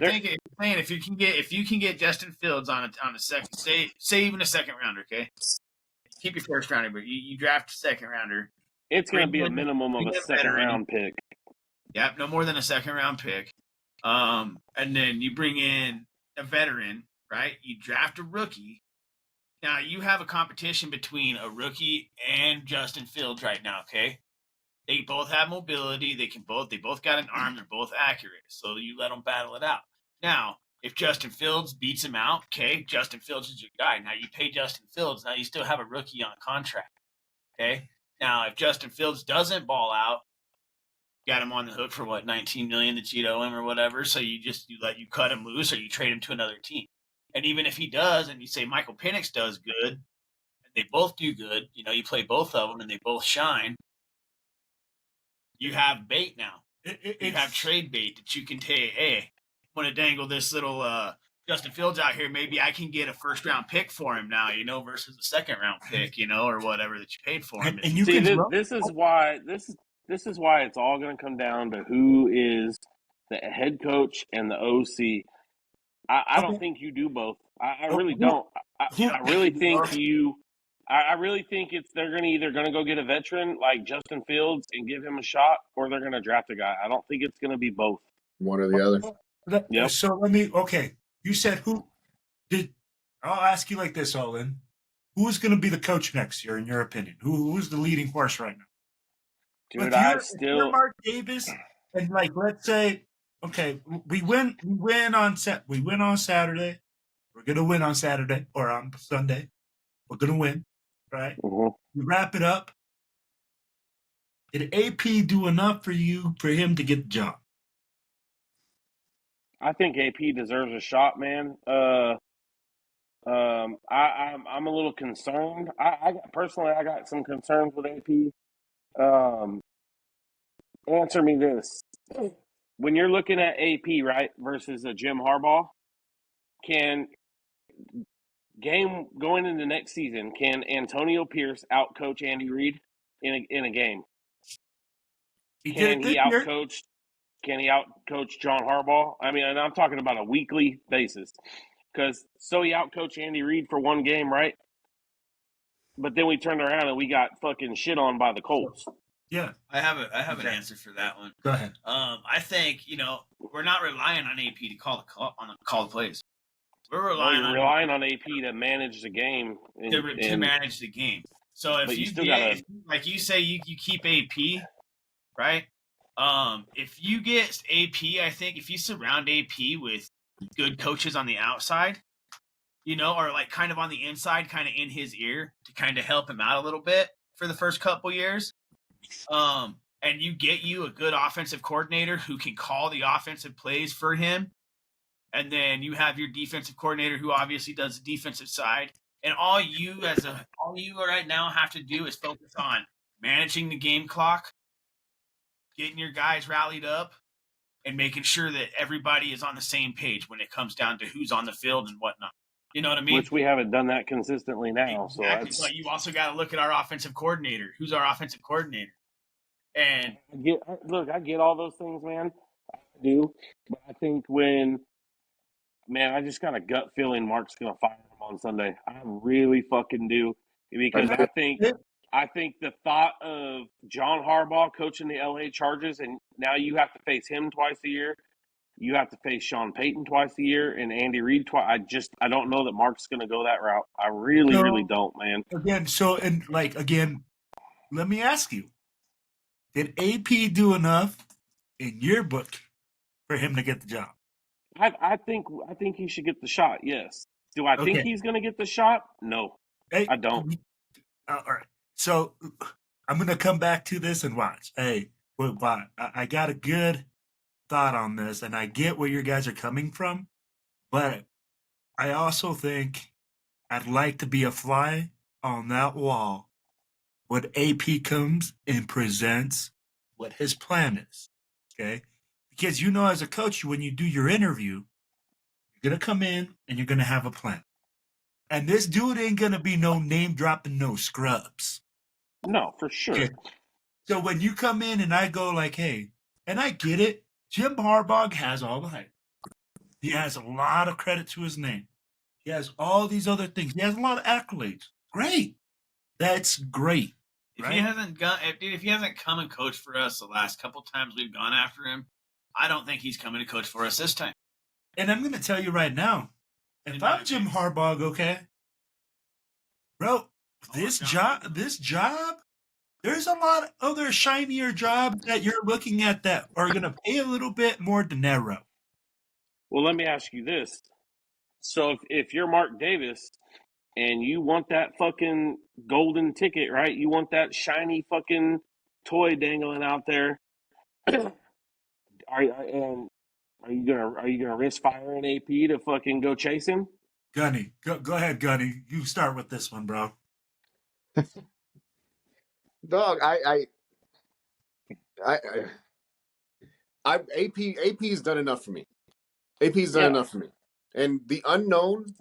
can get Justin Fields on a second, say even a second rounder, okay, keep your first rounder, but you draft a second rounder.
It's going to be a minimum of a second round pick.
Yep, no more than a second round pick. And then you bring in a veteran, right? You draft a rookie. Now you have a competition between a rookie and Justin Fields right now, okay? They both have mobility. They both got an arm. They're both accurate. So you let them battle it out. Now, if Justin Fields beats him out, okay, Justin Fields is your guy. Now you pay Justin Fields. Now you still have a rookie on a contract. Okay. Now, if Justin Fields doesn't ball out, got him on the hook for what, 19 million that you'd owe him or whatever. So you you cut him loose or you trade him to another team. And even if he does, and you say Michael Penix does good, and they both do good, you play both of them and they both shine. You have bait now. You have trade bait that you can take. Hey, I'm going to dangle this little Justin Fields out here. Maybe I can get a first round pick for him now, versus a second round pick, or whatever that you paid for him.
And this is why it's all going to come down to who is the head coach and the OC. I don't think you do both. I really don't. I really think you. I really think they're either going to go get a veteran like Justin Fields and give him a shot, or they're going to draft a guy. I don't think it's going to be both.
One or the other.
Yep.
So you said I'll ask you like this, Olin. Who's going to be the coach next year, in your opinion? Who's the leading horse right now?
Dude,
if you're Mark Davis, and let's say, okay, we win on Saturday. We're going to win on Saturday or on Sunday. We're going to win. Right?
Mm-hmm.
We wrap it up. Did AP do enough for him to get the job?
I think AP deserves a shot, man. I'm a little concerned. I personally got some concerns with AP. Answer me this: when you're looking at AP, right, versus a Jim Harbaugh, game going into next season, can Antonio Pierce outcoach Andy Reid in a game? Can he outcoach John Harbaugh? I mean, and I'm talking about a weekly basis, because he outcoached Andy Reid for one game, right? But then we turned around and we got fucking shit on by the Colts.
Yeah,
I have an answer for that one.
Go ahead.
I think we're not relying on AP to call the plays. We're relying
on AP to manage the game.
To manage the game. So if you say you keep AP, right? If you get AP, I think if you surround AP with good coaches on the outside, or like kind of on the inside, kind of in his ear to kind of help him out a little bit for the first couple years, and you get a good offensive coordinator who can call the offensive plays for him, and then you have your defensive coordinator who obviously does the defensive side, and all you right now have to do is focus on managing the game clock, getting your guys rallied up, and making sure that everybody is on the same page when it comes down to who's on the field and whatnot. You know what I mean?
Which we haven't done that consistently now.
Exactly.
So
But you also got to look at our offensive coordinator. Who's our offensive coordinator? And
I get all those things, man. I do. But I think I just got a gut feeling Mark's going to fire him on Sunday. I really fucking do. Because I think the thought of John Harbaugh coaching the LA Chargers, and now you have to face him twice a year. You have to face Sean Payton twice a year and Andy Reid twice. I don't know that Mark's going to go that route. I really don't, man.
Again, let me ask you: did AP do enough in your book for him to get the job?
I think he should get the shot. Yes. Do I think he's going to get the shot? No, I don't.
All right. So I'm going to come back to this and watch. Hey, I got a good thought on this, and I get where you guys are coming from, but I also think I'd like to be a fly on that wall when AP comes and presents what his plan is. Okay? Because as a coach, when you do your interview, you're going to come in and you're going to have a plan. And this dude ain't going to be no name dropping, no scrubs.
No, for sure. Okay.
So when you come in and I go like, hey, and I get it, Jim Harbaugh has all the hype. He has a lot of credit to his name. He has all these other things. He has a lot of accolades. Great. That's great.
If he hasn't come and coached for us the last couple times we've gone after him, I don't think he's coming to coach for us this time.
And I'm going to tell you right now, if I'm Jim Harbaugh, okay, bro, this job, there's a lot of other shinier jobs that you're looking at that are going to pay a little bit more dinero.
Well, let me ask you this. So if you're Mark Davis and you want that fucking golden ticket, right? You want that shiny fucking toy dangling out there. Are you gonna risk firing AP to fucking go chase him?
Gunny, go ahead, Gunny. You start with this one, bro.
Dog, AP's done enough for me. AP's done enough for me. And the unknown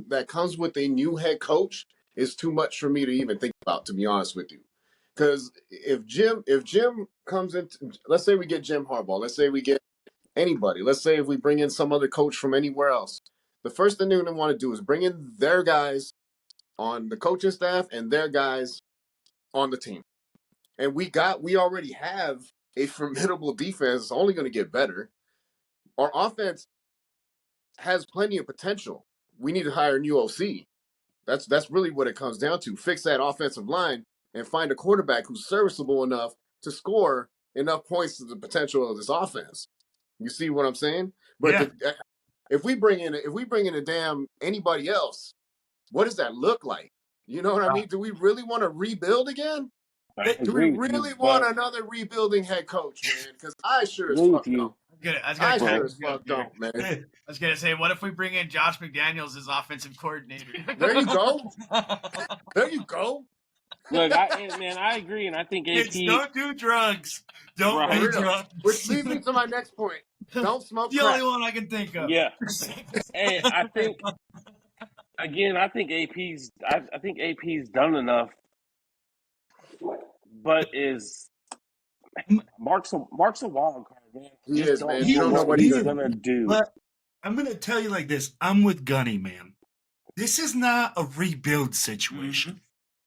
that comes with a new head coach is too much for me to even think about, to be honest with you. Because if Jim comes in, let's say we get Jim Harbaugh, let's say we get anybody, let's say if we bring in some other coach from anywhere else, the first thing they're going to want to do is bring in their guys on the coaching staff and their guys on the team. And we already have a formidable defense. It's only going to get better. Our offense has plenty of potential. We need to hire a new OC. That's really what it comes down to. Fix that offensive line and find a quarterback who's serviceable enough to score enough points to the potential of this offense. You see what I'm saying? But if we bring in a damn anybody else, what does that look like? You know what I mean? Do we really want to rebuild again? Do we really want another rebuilding head coach, man? Because I sure as fuck don't. I sure as fuck don't, man.
I was going to say, what if we bring in Josh McDaniels as offensive coordinator?
There you go. There you go.
Look, I agree, and I think AP...
don't do drugs. Don't do drugs.
Which leads me to my next point. Don't smoke
the only one I can think of.
Yeah. Hey, I think AP's done enough, but Mark's a wild card, man.
He is, man. You don't know what he's
gonna do.
But I'm gonna tell you like this. I'm with Gunny, man. This is not a rebuild situation. Mm-hmm.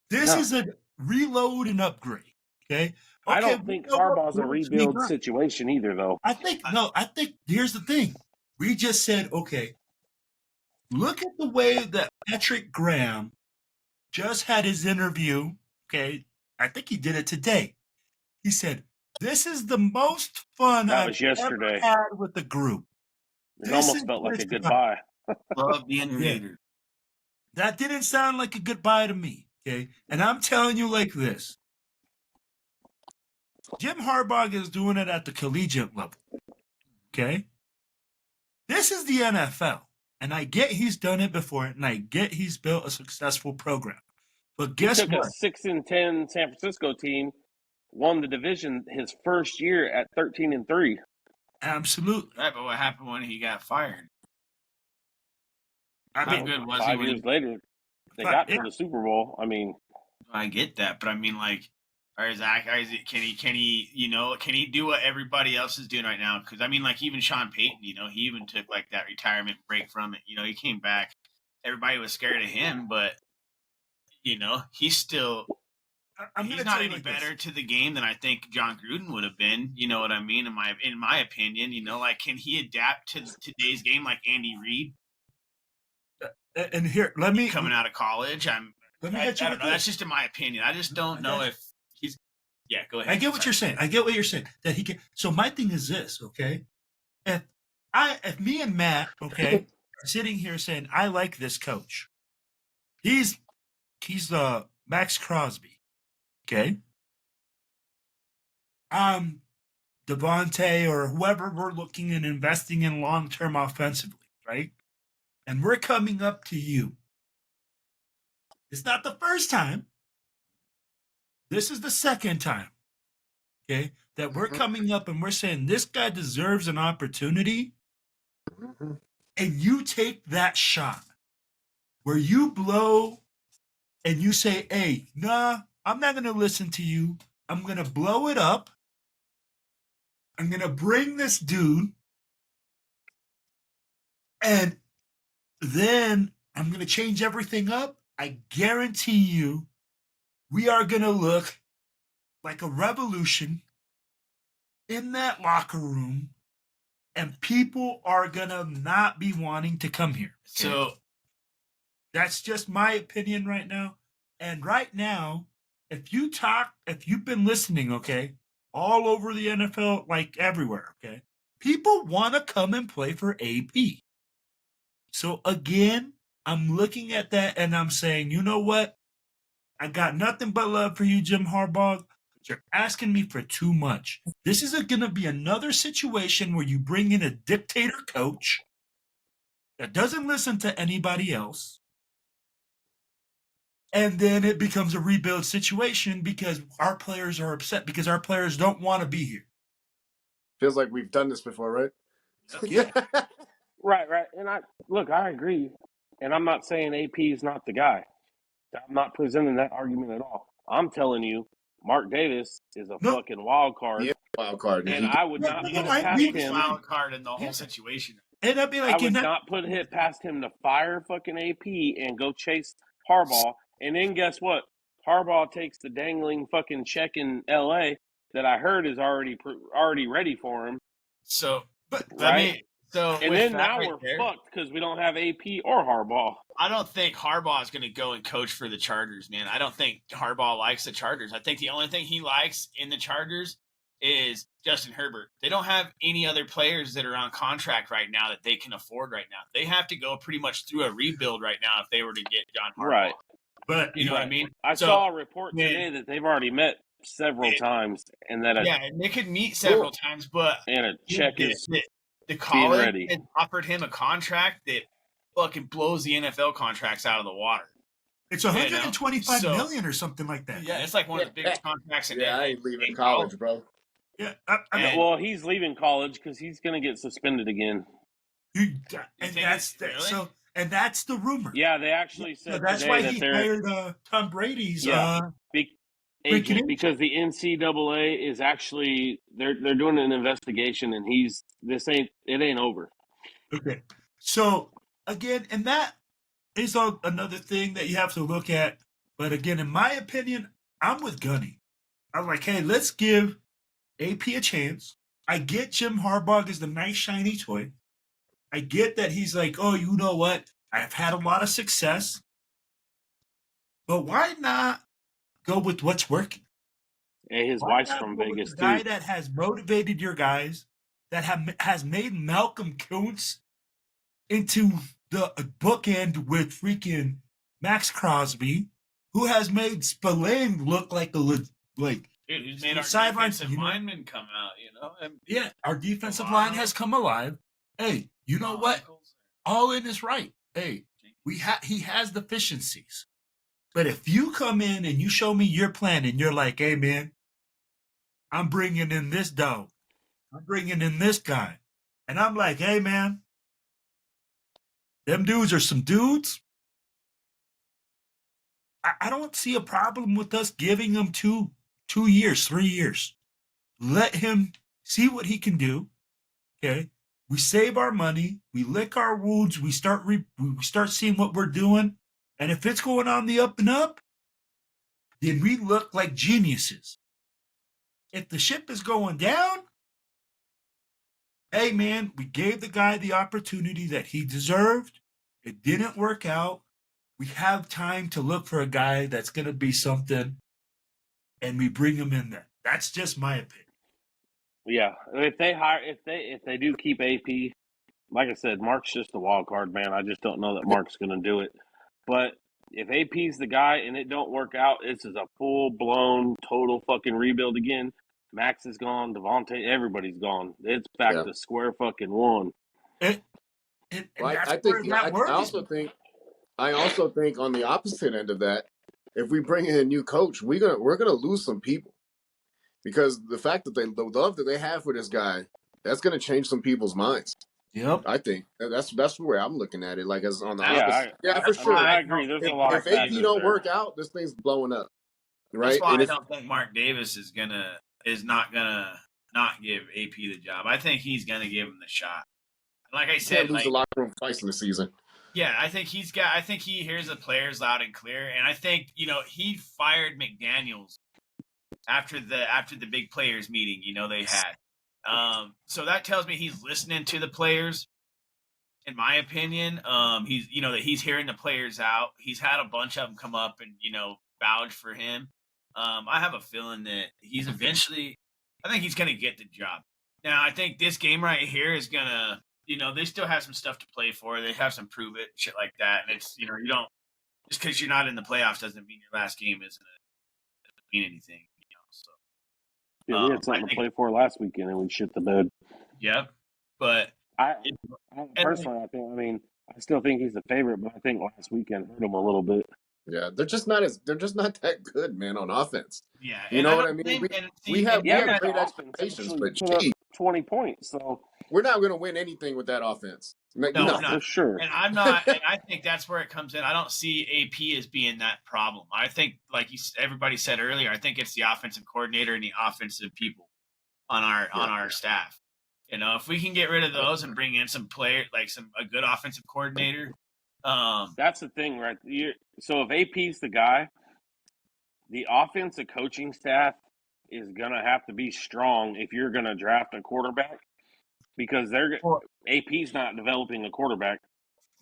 This is a reload and upgrade. Okay.
I don't think Harbaugh's a rebuild situation either, though.
I think here's the thing. We just said, okay, look at the way that Patrick Graham just had his interview. Okay. I think he did it today. He said, This is the most fun
That
I've
was
ever
yesterday.
had with the group.
It
This
almost
is
felt
what
like a
it's about.
goodbye.
Love being a
Yeah.
hater.
That didn't sound like a goodbye to me, okay? And I'm telling you like this. Jim Harbaugh is doing it at the collegiate level, okay? This is the NFL, and I get he's done it before, and I get he's built a successful program. But
He
guess
took a
what?
6-10 San Francisco team, won the division his first year at 13-3.
Absolutely.
Right, but what happened when he got fired?
I
How
mean,
good was he
5
when
years
he?
later, they got to the Super Bowl. I mean,
I get that, but I mean, like, or is that, or is it, can he, can he do what everybody else is doing right now? Because I mean, like, even Sean Payton, he even took like that retirement break from it. He came back. Everybody was scared of him, but he's still.
I'm
He's
gonna
not
tell you
any
like
better
this.
to the game than I think John Gruden would have been. You know what I mean? In my opinion, like, can he adapt to today's game like Andy Reid
And here, let me
coming out of college?
let me
I
hit you
don't
with
know. That's
this.
just in my opinion. I just don't know if he's. Yeah, go ahead.
I get what you're saying. I get what you're saying. That he can. So my thing is this, okay? If me and Matt, okay, are sitting here saying I like this coach, he's Max Crosby, okay. Devontae or whoever we're looking and investing in long term offensively, right? And we're coming up to you. It's not the first time. This is the second time, okay, that we're coming up and we're saying this guy deserves an opportunity, and you take that shot where you blow and you say, hey, nah, I'm not going to listen to you. I'm going to blow it up. I'm going to bring this dude, and then I'm going to change everything up. I guarantee you we are going to look like a revolution in that locker room, and people are going to not be wanting to come here. Okay?
So
That's just my opinion right now. And right now, if you've been listening, okay, all over the NFL, like everywhere, okay, people want to come and play for AP. So again, I'm looking at that and I'm saying, you know what? I got nothing but love for you, Jim Harbaugh, but you're asking me for too much. This is going to be another situation where you bring in a dictator coach that doesn't listen to anybody else. And then it becomes a rebuild situation because our players are upset because our players don't want to be here.
Feels like we've done this before, right?
Yeah.
right. And I agree. And I'm not saying AP is not the guy. I'm not presenting that argument at all. I'm telling you, Mark Davis is a
No.
fucking wild card.
Yeah, wild card.
And I would not put it past
biggest
him.
wild card in the whole situation.
And I'd be
I
like,
would not put it past him to fire fucking AP and go chase Harbaugh. And then guess what? Harbaugh takes the dangling fucking check in LA that I heard is already ready for him.
So,
but
right? And then now
right
we're
there,
fucked because we don't have AP or Harbaugh.
I don't think Harbaugh is going to go and coach for the Chargers, man. I don't think Harbaugh likes the Chargers. I think the only thing he likes in the Chargers is Justin Herbert. They don't have any other players that are on contract right now that they can afford right now. They have to go pretty much through a rebuild right now if they were to get John Harbaugh.
Right.
But
you know what I mean?
I saw a report today that they've already met several times and that
and they could meet several times, but
and a check is
the college
ready.
has offered him a contract that fucking blows the NFL contracts out of the water.
It's 125 million or something like that.
Yeah, it's like one of the biggest contracts in
I ain't leaving college, bro.
Yeah,
well, he's leaving college because he's going to get suspended again.
That's the rumor.
Yeah, they actually said
that's
today
why
that
he
they're
hired Tom Brady's
agent because the NCAA is actually they're doing an investigation and it ain't over.
Okay, so again, and that is another thing that you have to look at. But again, in my opinion, I'm with Gunny. I'm like, hey, let's give AP a chance. I get Jim Harbaugh is the nice shiny toy. I get that he's like, oh, you know what? I've had a lot of success. But why not go with what's working?
And his
Why
wife's
not
from
go with
Vegas
the guy
too.
that has motivated your guys, that has made Malcolm Kuntz into the bookend with freaking Max Crosby, who has made Spillane look like
Dude, who's made our
sidelines,
defensive linemen come out, and
yeah, our defensive line has come alive. Hey, you know what? All in is right. Hey, he has deficiencies. But if you come in and you show me your plan and you're like, hey, man, I'm bringing in this dog. I'm bringing in this guy. And I'm like, hey, man, them dudes are some dudes. I don't see a problem with us giving him 2 years, 3 years. Let him see what he can do. Okay. We save our money. We lick our wounds. We start seeing what we're doing. And if it's going on the up and up, then we look like geniuses. If the ship is going down, hey, man, we gave the guy the opportunity that he deserved. It didn't work out. We have time to look for a guy that's going to be something, and we bring him in there. That's just my opinion.
Yeah, if they do keep AP, like I said, Mark's just a wild card, man. I just don't know that Mark's going to do it. But if AP's the guy and it don't work out, this is a full-blown, total fucking rebuild again. Max is gone. Devontae, everybody's gone. It's back to square fucking one.
And
I think I also think on the opposite end of that, if we bring in a new coach, we're gonna lose some people, because the fact that the love that they have for this guy, that's gonna change some people's minds.
Yep.
I think that's where I'm looking at it. Like, as on the
Yeah,
opposite. For sure.
I agree. There's a lot
If
of
AP
factors
don't
there.
work out, this thing's blowing up. Right.
That's why
And
I don't think Mark Davis is not gonna not give AP the job. I think he's gonna give him the shot. Like I said,
can't lose the locker room twice in the season.
Yeah, I think he hears the players loud and clear, and I think he fired McDaniels after the big players meeting they had. So that tells me he's listening to the players. In my opinion, he's that he's hearing the players out. He's had a bunch of them come up and vouch for him. I have a feeling that he's eventually. I think he's gonna get the job. Now, I think this game right here is gonna. They still have some stuff to play for. They have some prove it shit like that. And it's you don't just because you're not in the playoffs doesn't mean your last game doesn't mean anything. So
yeah, we had something to play for last weekend and we shit the bed.
Yep, but
I still think he's the favorite, but I think last weekend hurt him a little bit.
Yeah, they're just not that good, man, on offense.
Yeah,
you know what I mean. We have great expectations, but
20 points, so
we're not going to win anything with that offense.
No,
for sure.
And I'm not. And I think that's where it comes in. I don't see AP as being that problem. I think, like everybody said earlier, I think it's the offensive coordinator and the offensive people on our staff. If we can get rid of those and bring in some player, like a good offensive coordinator.
That's the thing, right? So if AP's the guy, the offensive coaching staff is gonna have to be strong if you're gonna draft a quarterback, because AP's not developing a quarterback.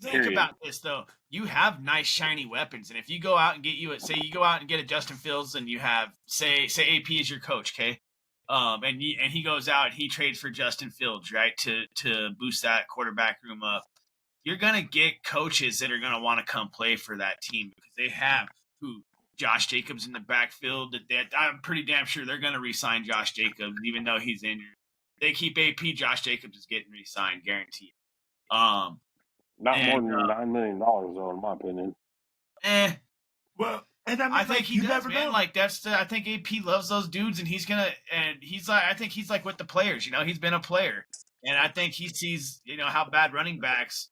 Think about this though. You have nice shiny weapons, and if you go out and get a Justin Fields, and you have say AP is your coach, okay? And he goes out and he trades for Justin Fields, right, to boost that quarterback room up. You're gonna get coaches that are gonna want to come play for that team because they have Josh Jacobs in the backfield. I'm pretty damn sure they're gonna re-sign Josh Jacobs even though he's injured. They keep AP, Josh Jacobs is getting re-signed, guaranteed.
Not more than $9 million, though, in my opinion.
Well, and
I think he does, man. Like I think AP loves those dudes, and I think he's like with the players. He's been a player, and I think he sees how bad running backs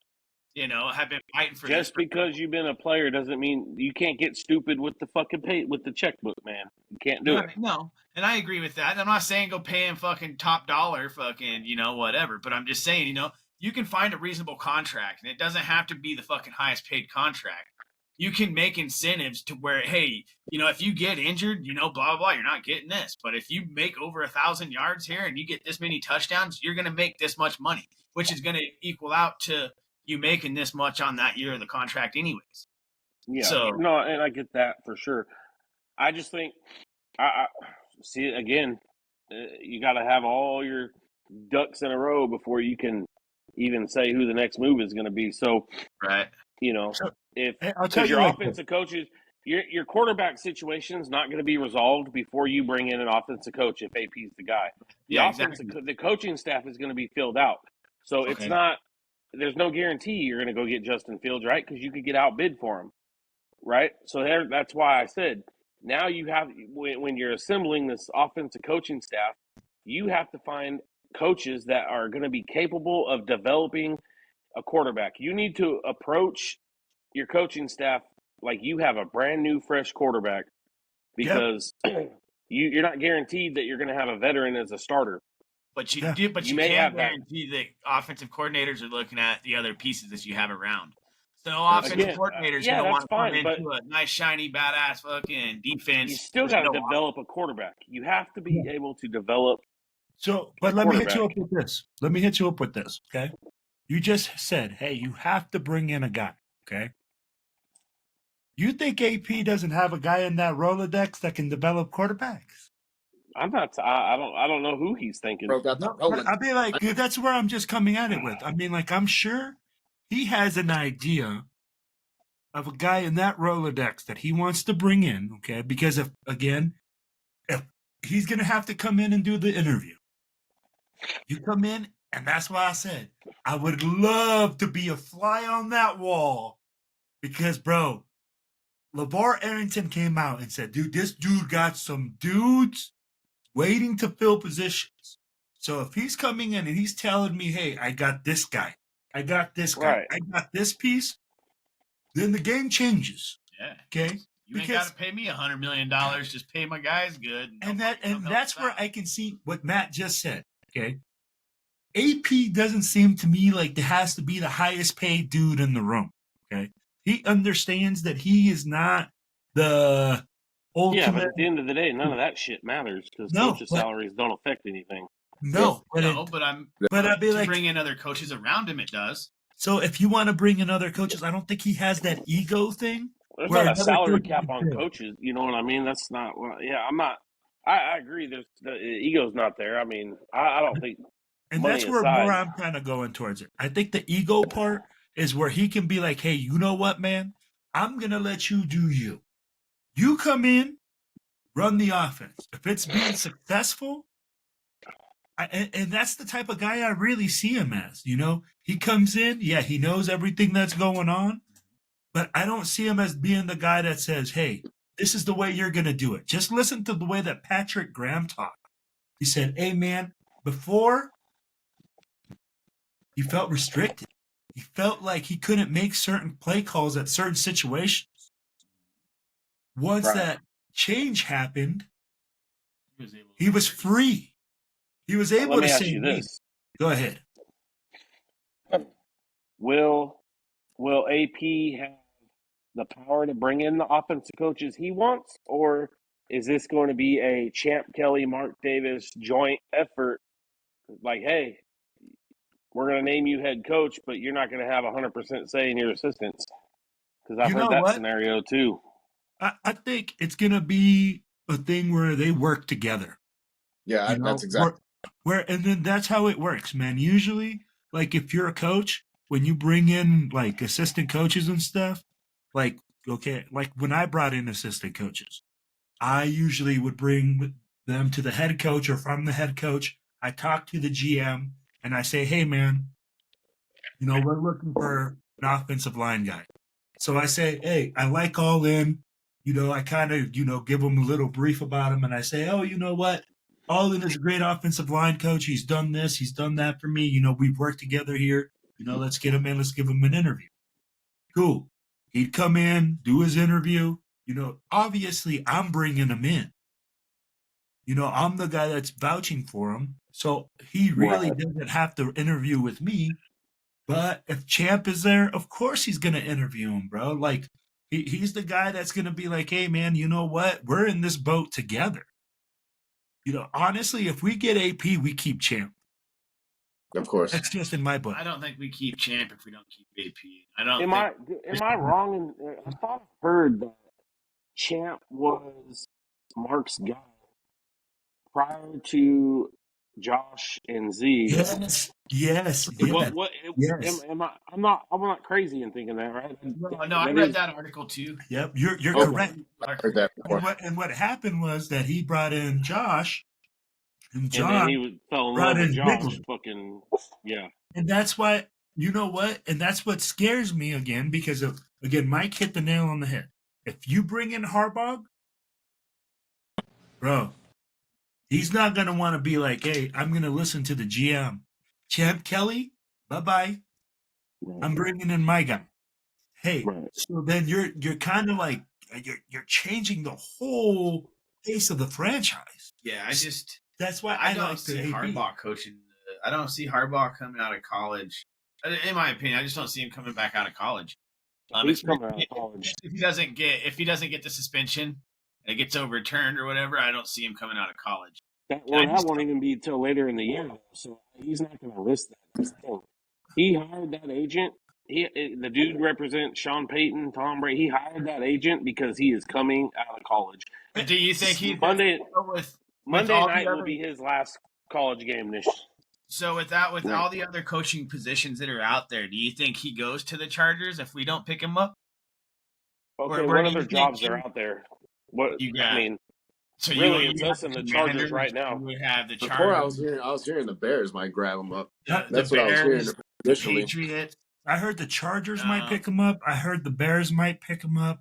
have been fighting for.
Just because you've been a player doesn't mean you can't get stupid with the fucking with the checkbook, man. You can't do it.
No, and I agree with that. I'm not saying go pay him fucking top dollar, fucking whatever. But I'm just saying, you can find a reasonable contract, and it doesn't have to be the fucking highest paid contract. You can make incentives to where, hey, if you get injured, blah, blah, blah, you're not getting this. But if you make over 1,000 yards here and you get this many touchdowns, you're going to make this much money, which is going to equal out to you making this much on that year of the contract anyways.
Yeah. So, no, and I get that for sure. I just think see again. You got to have all your ducks in a row before you can even say who the next move is going to be. So,
Right.
you know,
So,
if
I'll tell
because
you
your
like this.
offensive coaches, your quarterback situation is not going to be resolved before you bring in an offensive coach if AP's the guy.
Yeah, exactly.
The coaching staff is going to be filled out. So it's
Okay.
not. There's no guarantee you're going to go get Justin Fields, right? Because you could get outbid for him, right? So that's why I said now you have when you're assembling this offensive coaching staff, you have to find coaches that are going to be capable of developing a quarterback. You need to approach your coaching staff like you have a brand new, fresh quarterback
Yep.
because you're not guaranteed that you're going to have a veteran as a starter.
But you
Yeah.
do, but
You
you
may
can
have that.
guarantee that offensive coordinators are looking at the other pieces that you have around. So no offensive
Again,
coordinator is
yeah,
going to
that's
want to come
fine, but
into a nice, shiny, badass fucking
you
defense
still
with
got to
no
develop a quarterback. You have to
Yeah.
be able to develop
So,
a
but let me hit you
quarterback.
up with this. Let me hit you up with this. Okay. You just said, hey, you have to bring in a guy. Okay. You think AP doesn't have a guy in that Rolodex that can develop quarterbacks?
I'm not. I don't know who he's thinking.
Bro got the
No, but
rolling.
I'd be like, that's where I'm just coming at it with. I mean, like, I'm sure he has an idea of a guy in that Rolodex that he wants to bring in, okay? Because if he's gonna have to come in and do the interview, you come in, and that's why I said I would love to be a fly on that wall because, bro, LeVar Arrington came out and said, dude, this dude got some dudes waiting to fill positions. So if he's coming in and he's telling me, hey, I got this guy, I got this guy,
Right.
I got this piece, then the game changes.
Yeah.
Okay.
You ain't got to pay me $100 million. Just pay my guys good.
And that's where I can see what Matt just said. Okay. AP doesn't seem to me like it has to be the highest paid dude in the room. Okay. He understands that he is not the ultimate.
Yeah, but at the end of the day, none of that shit matters because coaches' salaries don't affect anything.
But I'd be
to
like,
bring in other coaches around him, it does.
So if you want to bring in other coaches, I don't think he has that ego thing.
There's not a salary cap on coaches. You know what I mean? That's not. Yeah, I'm not. I agree. There's the ego's not there. I mean, I don't think.
And that's where more I'm kind of going towards it. I think the ego part is where he can be like, hey, you know what, man? I'm going to let you do you. You come in, run the offense. If it's being successful, and that's the type of guy I really see him as. You know, he comes in, yeah, he knows everything that's going on, but I don't see him as being the guy that says, hey, this is the way you're going to do it. Just listen to the way that Patrick Graham talked. He said, hey, man, before he felt restricted. He felt like he couldn't make certain play calls at certain situations. Once that change happened, he was free. He was able to say,
you this.
Go ahead.
Will AP have the power to bring in the offensive coaches he wants, or is this going to be a Champ Kelly, Mark Davis joint effort? Like, hey, we're going to name you head coach, but you're not going to have 100% say in your assistants. Because I've heard that scenario too.
I think it's going to be a thing where they work together.
Yeah, that's exactly.
And then that's how it works, man. Usually, like if you're a coach, when you bring in like assistant coaches and stuff, like, okay, like when I brought in assistant coaches, I usually would bring them to the head coach or from the head coach. I talk to the GM and I say, hey, man, you know, we're looking for an offensive line guy. So I say, hey, I like All In. You know, I kind of, you know, give them a little brief about him. And I say, oh, you know what? All In is a great offensive line coach. He's done this. He's done that for me. You know, we've worked together here. You know, let's get him in. Let's give him an interview. Cool. He'd come in, do his interview. You know, obviously I'm bringing him in. You know, I'm the guy that's vouching for him. So he really doesn't have to interview with me. But if Champ is there, of course he's going to interview him, bro. Like, he's the guy that's going to be like, hey, man, you know what? We're in this boat together. You know, honestly, if we get AP, we keep Champ.
Of course.
That's just in my book.
I don't think we keep Champ if we don't keep AP. I don't
Am I wrong? I thought I heard that Champ was Mark's guy. prior to Josh and Z.
Yes.
What?
Yes.
Am I? I'm not crazy in thinking that, right?
No, I read that article too.
Yep, you're
Okay.
correct.
I heard that before.
And what happened was that he brought in Josh, and
And
John
then he fell in
brought
love with
in
Josh.
Bigley.
Fucking yeah.
And that's why, you know what? And that's what scares me again, because again, Mike hit the nail on the head. If you bring in Harbaugh, bro, he's not going to want to be like, hey, I'm going to listen to the GM. Champ Kelly, bye-bye.
Right.
I'm bringing in my guy. Hey,
Right.
so then you're kind of like, you're changing the whole face of the franchise.
Yeah,
That's why
I
I
don't
like
see
the AB.
Harbaugh coaching. I don't see Harbaugh coming out of college. In my opinion, I just don't see him coming back out of college.
He's coming out of college.
If he doesn't get the suspension and it gets overturned or whatever, I don't see him coming out of college.
That won't even be till later in the year, though. So he's not going to risk that. That's the thing. He hired that agent. The dude represents Sean Payton, Tom Brady. He hired that agent because he is coming out of college.
Do you think he's
Monday
all
night
the
will be his last college game this year.
So with all the other coaching positions that are out there, do you think he goes to the Chargers if we don't pick him up?
Okay,
Or
what
do
other
you
jobs
think
are out there? What
you got?
I mean,
So
really,
you
it's
have
us and the
Commanders,
Chargers right now.
You would have the
Before
Chargers.
I was hearing the Bears might grab him up.
The
That's what I was hearing
Bears, the
initially.
Patriots.
I heard the Chargers might pick him up. I heard the Bears might pick him up.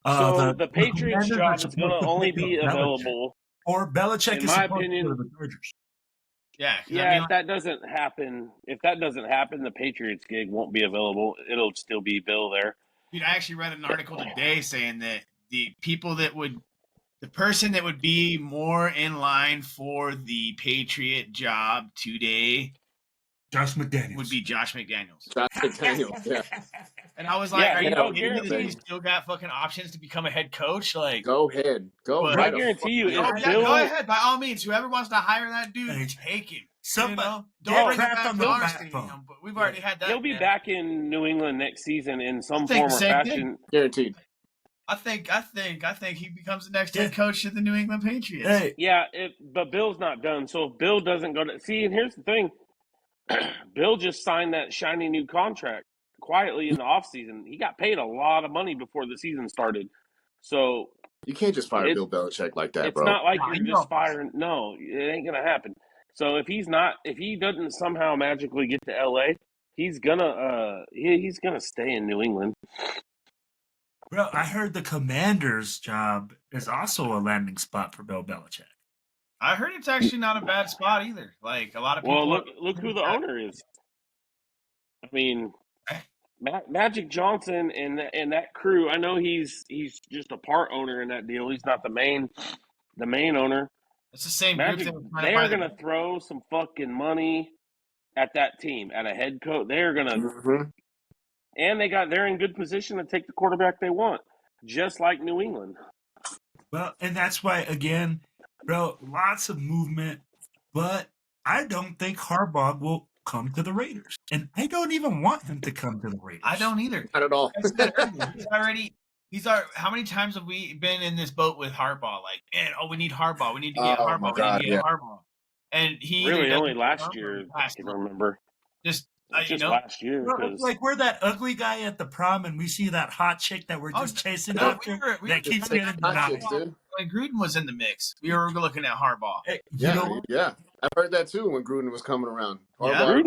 So the Patriots
Commanders
job
are
is going
supposed
to
to
only
pick up
be
Belichick.
available.
Or Belichick
In
is
my
supposed
opinion-
to go to the Chargers.
Yeah,
Yeah, if that doesn't happen, the Patriots gig won't be available. It'll still be Bill there.
dude, I actually read an article today saying that the person that would be more in line for the Patriot job today
Josh McDaniels
would be Josh McDaniels.
Josh McDaniels, yeah.
And I was like,
Yeah,
are you
no
kidding me that
guarantee.
he's still got fucking options to become a head coach? Like,
Go ahead. Go
But
right
I guarantee you,
oh,
if
yeah,
Bill,
go ahead. By all means, whoever wants to hire that dude,
Hey,
take him.
somebody-
Don't
get
bring him
crap
back
on
to
the
our
backbone.
stadium. But we've already had that.
he'll be
man.
back in New England next season in some
think
form
the
or
same thing.
fashion.
Guaranteed.
I think he becomes the next head coach of the New England Patriots.
Hey,
Yeah, but Bill's not done. So if Bill doesn't go to see, and here's the thing, Bill just signed that shiny new contract quietly in the offseason. He got paid a lot of money before the season started. So
You can't just fire Bill Belichick like that,
it's
bro.
not like
No,
you're
I
just
know.
firing. No, it ain't gonna happen. So if he doesn't somehow magically get to LA, he's gonna stay in New England.
bro, I heard the Commanders job is also a landing spot for Bill Belichick.
I heard it's actually not a bad spot either. Like a lot of people.
Well, look who the owner is. I mean, Magic Johnson and that crew. I know he's just a part owner in that deal. He's not the main owner.
It's the same group
Magic,
that was trying
they
to buy
are going to throw some fucking money at that team, at a head coach. They're going to,
Mm-hmm.
and they're in good position to take the quarterback they want, just like New England.
Well, and that's why, again, bro, lots of movement, but I don't think Harbaugh will come to the Raiders. And I don't even want him to come to the Raiders.
I don't either.
Not at all.
I said earlier, how many times have we been in this boat with Harbaugh? Like, man, we need Harbaugh. We need to get
Oh,
Harbaugh.
my
We need
God,
to get Harbaugh. And he either
Really,
doesn't
only last
come or
year,
he
I
has
can
to.
remember.
Just
Just last year.
Bro,
Because
it's like we're that ugly guy at the prom and we see that hot chick that we're just chasing after that keeps getting
Hot
denied.
chicks, dude.
When Gruden was in the mix, we were looking at Harbaugh.
Hey,
Yeah,
you know what?
yeah. I've heard that too when Gruden was coming around.
Yeah.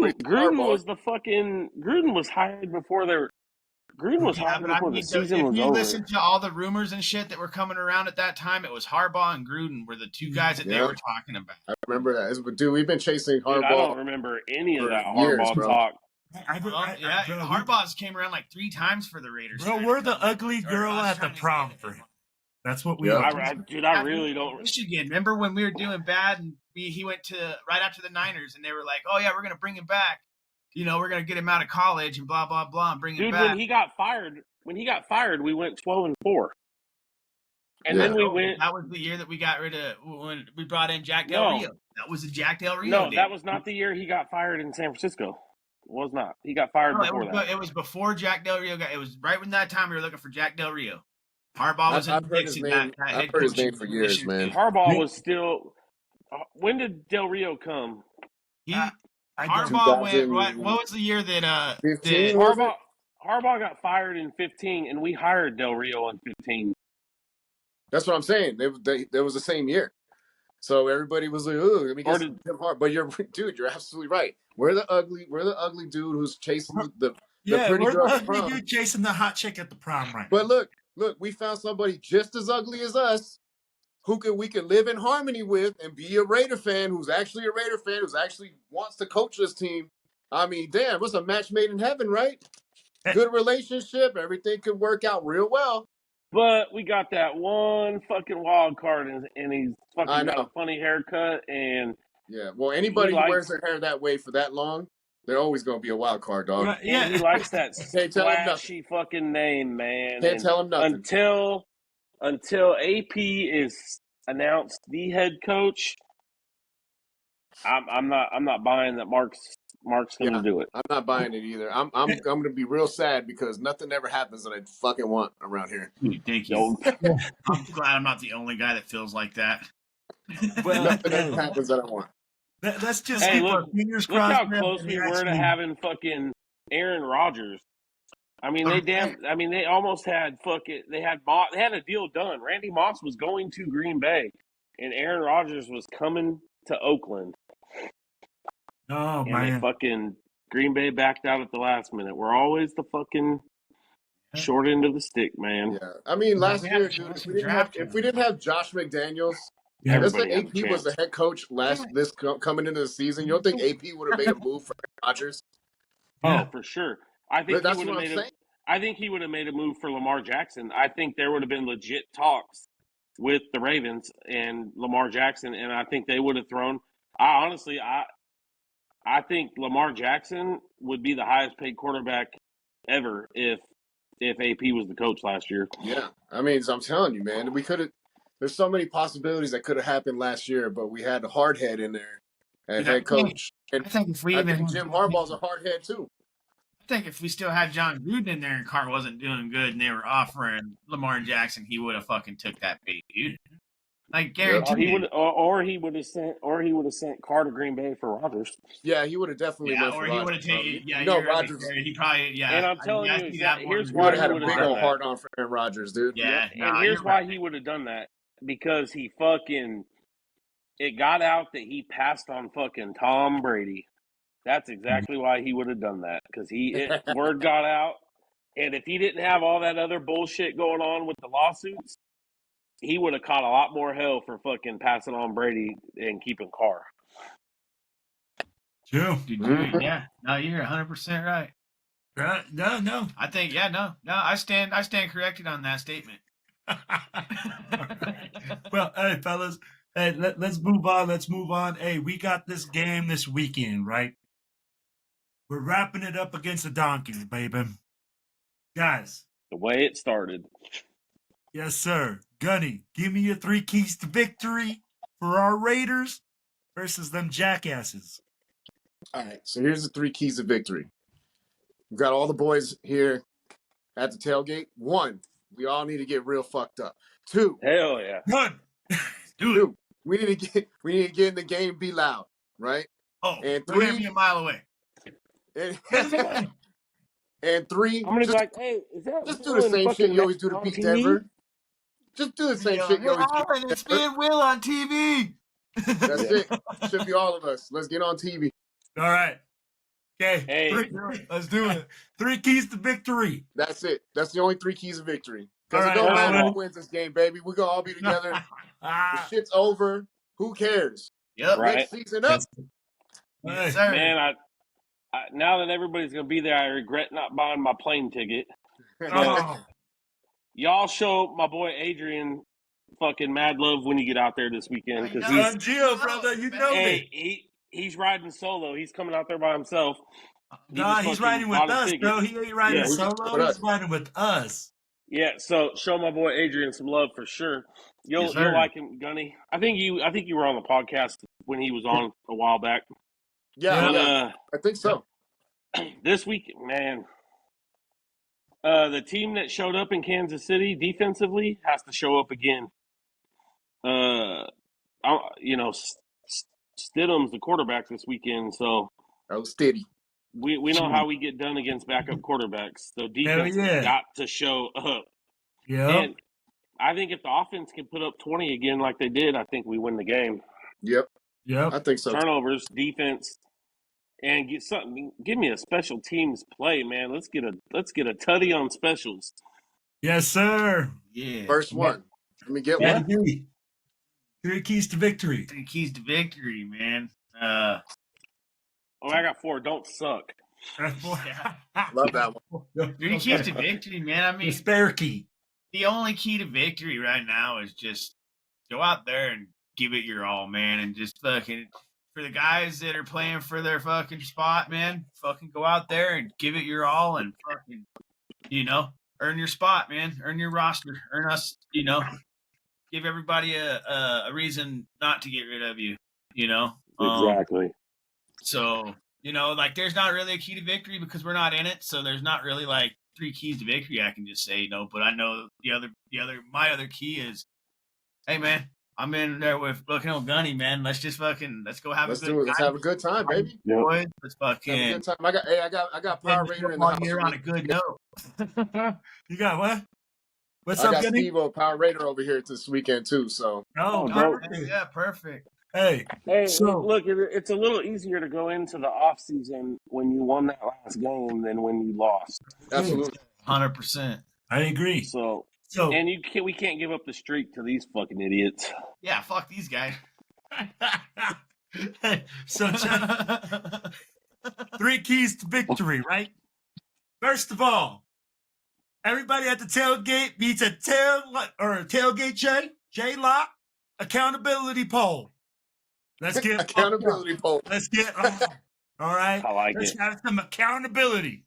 Gruden was hired before the season was
if you
over.
listen to all the rumors and shit that were coming around at that time, it was Harbaugh and Gruden were the two guys that they
Yeah.
were talking about.
I remember that. But dude, we've been chasing
Dude, I don't
Harbaugh.
remember any of
for
that
years,
Harbaugh
bro.
talk.
Bro, Harbaugh's came around like 3 times for the Raiders.
Bro, we're the ugly girl at the prom for him. That's what we
Yeah.
are.
I really don't.
Michigan. Remember when we were doing bad and he went to right after the Niners and they were like, "Oh yeah, we're gonna bring him back. You know, we're gonna get him out of college and blah blah blah and bring him
Dude,
back."
when he got fired, we went 12-4, and
Yeah.
then we went.
That was the year that we got rid of when we brought in Jack Del
No.
Rio. That was the Jack Del Rio.
No,
days.
that was not the year he got fired in San Francisco. It was not. He got fired
No,
before that.
It was before Jack Del Rio got. It was right when that time we were looking for Jack Del Harbaugh was
I've
in
heard
mix
his
in
name.
that
I've
head
heard his
coaching
name for years,
position.
man.
Harbaugh was still. When did Del Rio come?
He
I don't.
Harbaugh went. What was the year that
15
that
was it?
Harbaugh got fired in 15, and we hired Del Rio in 15.
That's what I'm saying. They was the same year. So everybody was like, "Oh, let me
Or
get
did
Jim Harbaugh." But you're absolutely right. We're the ugly dude who's chasing the
Yeah,
pretty
we're the
girl at
ugly
prom.
dude chasing the hot chick at the prom right
But
now.
look, we found somebody just as ugly as us we could live in harmony with and be a Raider fan who's actually a Raider fan who's actually wants to coach this team. I mean, damn, what's a match made in heaven, right? Good relationship, everything could work out real well.
But we got that one fucking wild card, and he's
I
fucking got a
know.
funny haircut, and
Yeah. Well,
he
anybody who wears
likes
their hair that way for that long, they're always going to be a wild card, dog.
Right,
and he
yeah.
likes that
Can't tell him nothing.
splashy fucking name, man.
Can't
And
tell him nothing.
until AP is announced the head coach, I'm not buying that Mark's going to
Yeah,
do it.
I'm not buying it either. I'm going to be real sad because nothing ever happens that I fucking want around here.
thank you.
Yo,
I'm glad I'm not the only guy that feels like that.
Well,
Nothing
hey,
ever happens that I want.
let's just
hey,
keep our
look
fingers
look
crossed,
how
man,
close
that
we
he
were to
actually.
having fucking Aaron Rodgers. I mean, they almost had they had a deal done. Randy Moss was going to Green Bay, and Aaron Rodgers was coming to Oakland,
Oh
and they
man.
fucking Green Bay backed out at the last minute. We're always the fucking short end of the stick, man.
Yeah, I mean,
Well, we
last
had
year,
a
dude,
chance to draft
if
him.
we didn't have Josh McDaniels,
Yeah.
let's say
Everybody had a
AP was the
chance.
head coach coming into the season, you don't think AP would have made a move for Aaron Rodgers?
Yeah.
Oh, for sure. I think he
That's
would
what
have
I'm
made a.
saying.
I think he would have made a move for Lamar Jackson. I think there would have been legit talks with the Ravens and Lamar Jackson, and I think they would have thrown. I think Lamar Jackson would be the highest paid quarterback ever if AP was the coach last year.
Yeah, I mean, I'm telling you, man, we could have. There's so many possibilities that could have happened last year, but we had a hard head in there at
Dude, I
head
think,
coach, and
I think if we
I
even
think
had
Jim
John,
Harbaugh's a hard head too.
I think if we still had John Gruden in there and Carr wasn't doing good and they were offering Lamar Jackson, he would have fucking took that bait, dude. Like
Yep.
guaranteed.
Or he would have sent Carr to Green Bay for Rodgers.
Yeah, he would have definitely
Yeah,
went for
or he would have
Rodgers.
taken. Yeah,
No,
you're right.
Rodgers.
He probably.
And
Yeah,
I'm telling you
I see that
exactly.
more
Here's
than
He
why
would have
he
had
Jordan
a
would have
big
Love.
done
old
that.
hard on for Aaron Rodgers, dude.
Yeah,
And
no,
here's
you're
why
right.
he would have done that, because it got out that he passed on fucking Tom Brady. That's exactly why he would have done that, because word got out, and if he didn't have all that other bullshit going on with the lawsuits, he would have caught a lot more hell for fucking passing on Brady and keeping Carr.
True.
Dude, yeah, no, you're 100% right.
No.
I think, yeah, no, I stand corrected on that statement.
Well, hey, fellas, hey, let's move on. Let's move on. Hey, we got this game this weekend, right? We're wrapping it up against the Donkeys, baby. Guys.
The way it started.
Yes, sir. Gunny, give me your 3 keys to victory for our Raiders versus them jackasses.
All right, so here's the 3 keys to victory. We've got all the boys here at the tailgate. 1, we all need to get real fucked up. 2,
Hell yeah.
Good.
Dude, we need to get in the game, be loud, right?
Oh,
And
we're gonna
3,
be a mile away.
and 3,
I'm gonna be like, hey, is that
just do
Will
the
and
same shit
fucking
you always
Matt
do to
on
beat
TV?
Denver. Just do the same shit you always do.
It's being Will on TV.
That's it. Should be all of us. Let's get on TV.
All right. Okay.
Hey.
Let's do it.
3 keys to victory.
That's it. That's the only 3 keys of victory. Because
All
it don't
right,
matter
well-
who wins this game, baby. We're going to all be together. The
Ah,
shit's over. Who cares?
Yep.
Right.
Next season up.
Yes, sir.
Man, I now that everybody's gonna be there, I regret not buying my plane ticket.
oh,
Y'all show my boy Adrian fucking mad love when you get out there this weekend, because
I know.
he's
Gio, brother, you know me.
he's riding solo. He's coming out there by himself. He
Nah,
just
he's
fucking
riding with
bought a
us,
ticket.
bro. He ain't riding
Yeah,
he's just
solo.
with
He's
us.
riding with us.
Yeah, so show my boy Adrian some love for sure. You'll
Yes, sir.
like him, Gunny. I think you were on the podcast when he was on a while back.
Yeah,
But
I think so.
this week, man, the team that showed up in Kansas City defensively has to show up again. Stidham's the quarterback this weekend, so
Oh, steady.
we know how we get done against backup quarterbacks. So defense
yeah.
has got to show up.
Yep.
And I think if the offense can put up 20 again like they did, I think we win the game.
Yep.
Yep.
I think so.
Turnovers, defense, and get something. Give me a special teams play, man. Let's get a tutty on specials.
Yes, sir.
Yeah.
First one. Let me get
Yeah.
one.
3 keys to victory.
3 keys to victory, man.
Oh, I got 4. Don't suck.
Love that one.
3 keys to victory, man. I
The
mean,
spare key.
the only key to victory right now is just go out there and give it your all, man, and just fucking for the guys that are playing for their fucking spot, man, fucking go out there and give it your all and fucking, earn your spot, man, earn your roster, earn us, give everybody a reason not to get rid of you,
Exactly.
So, there's not really a key to victory because we're not in it. So there's not really 3 keys to victory I can just say, but I know my other key is, hey man, I'm in there with looking old Gunny, man. Let's just let's go have a good time.
Let's have a good time, baby.
Boys, let's fucking
have a good time. I got Power Raider in the house.
You're on a good note.
You got what? What's
I
up,
got
Gunny?
Steve-O Power Raider over here this weekend too. So
Perfect.
Yeah, perfect.
Hey, so
look, it's a little easier to go into the off season when you won that last game than when you lost.
absolutely.
100%.
I agree.
So and we can't give up the streak to these fucking idiots.
Yeah, fuck these guys.
So, Chuck, 3 keys to victory, right? First of all, everybody at the tailgate meets a tailgate J-Lock accountability poll. Let's get
accountability poll.
Let's get all right.
I like
Let's
it.
have some accountability.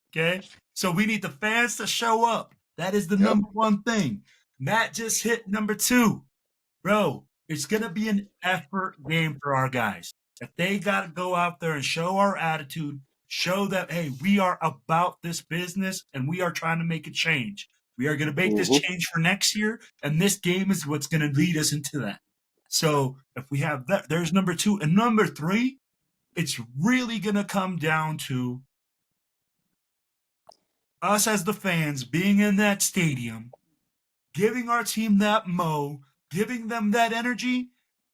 Okay, so we need the fans to show up. That is the number one thing. Matt just hit number 2, bro. It's gonna be an effort game for our guys. If they gotta go out there and show our attitude, show that hey, we are about this business and we are trying to make a change. We are gonna make this change for next year, and this game is what's gonna lead us into that. So if we have that, there's number 2. And number 3, it's really going to come down to us as the fans being in that stadium, giving our team that giving them that energy,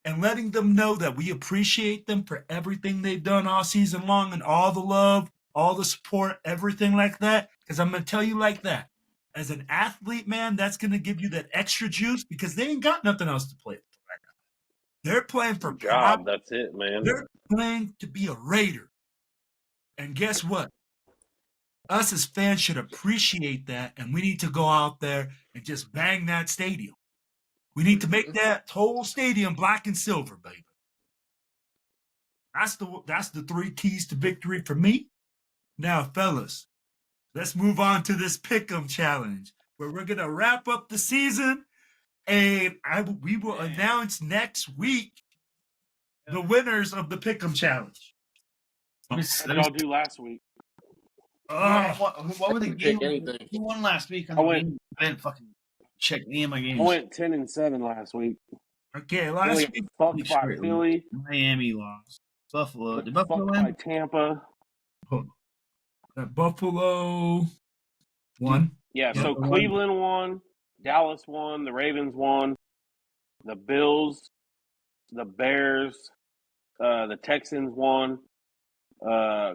and letting them know that we appreciate them for everything they've done all season long and all the love, all the support, everything like that. Because I'm going to tell you like that. As an athlete, man, that's going to give you that extra juice because they ain't got nothing else to play for. They're playing for
God, that's it, man.
They're playing to be a Raider. And guess what? Us as fans should appreciate that, and we need to go out there and just bang that stadium. We need to make that whole stadium black and silver, baby. That's the 3 keys to victory for me. Now, fellas, let's move on to this Pick'em challenge, where we're going to wrap up the season. And we will announce next week the winners of the Pick'em challenge.
What did y'all do last week?
What were the games?
Anything.
Who won last week? I didn't fucking check any of my games.
I went 10-7 last week.
Okay, last week.
Fucked by Philly.
Miami lost. Buffalo. Did
Fucked
Buffalo
by
win?
Tampa.
Buffalo won.
Yeah, so Cleveland won. Dallas won, the Ravens won, the Bills, the Bears, the Texans won,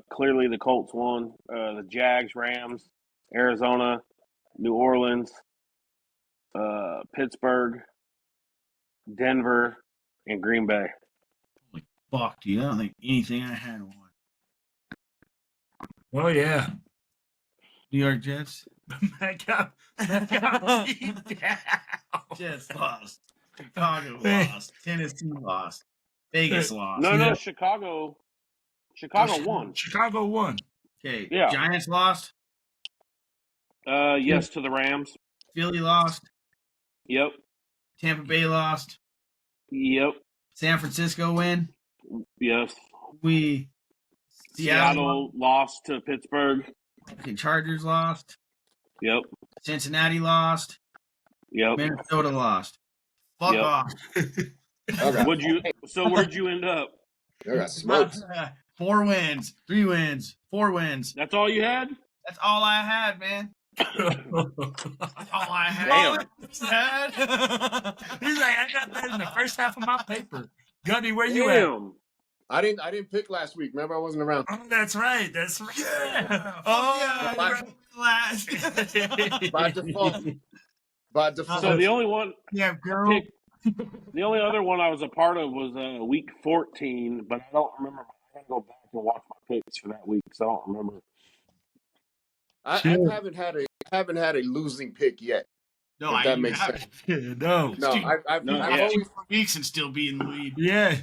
clearly the Colts won, the Jags, Rams, Arizona, New Orleans, Pittsburgh, Denver, and Green Bay.
Fuck, dude. I don't think anything I had won.
Oh, yeah.
New York Jets.
I got beat down.
Jets lost. Chicago lost. Tennessee lost. Vegas lost.
No, Chicago won.
Chicago won.
Okay.
Yeah.
Giants lost.
Yes, to the Rams.
Philly lost.
Yep.
Tampa Bay lost.
Yep.
San Francisco win.
Yes.
Seattle
lost to Pittsburgh.
Okay, Chargers lost.
Yep.
Cincinnati lost.
Yep.
Minnesota lost. Fuck off.
Okay.
Where'd you end up?
I got smoked.
4 wins, 3 wins, 4 wins.
That's all you had?
That's all I had, man. That's all I had.
Damn.
He's like, I got that in the first half of my paper. Gunny, where you at?
Damn.
I didn't pick last week. Remember, I wasn't around.
Oh, that's right. That's right.
Yeah.
Oh,
Yeah,
By-
last.
By default. By default.
So the only one
Yeah, girl.
pick, the only other one I was a part of was week 14, but I don't remember. I gotta go back and watch my picks for that week, so I don't remember.
I haven't had a losing pick yet.
No,
If that makes sense.
No.
No,
Dude,
I've
no,
I've
yeah.
always
weeks and still be in the lead.
Yeah.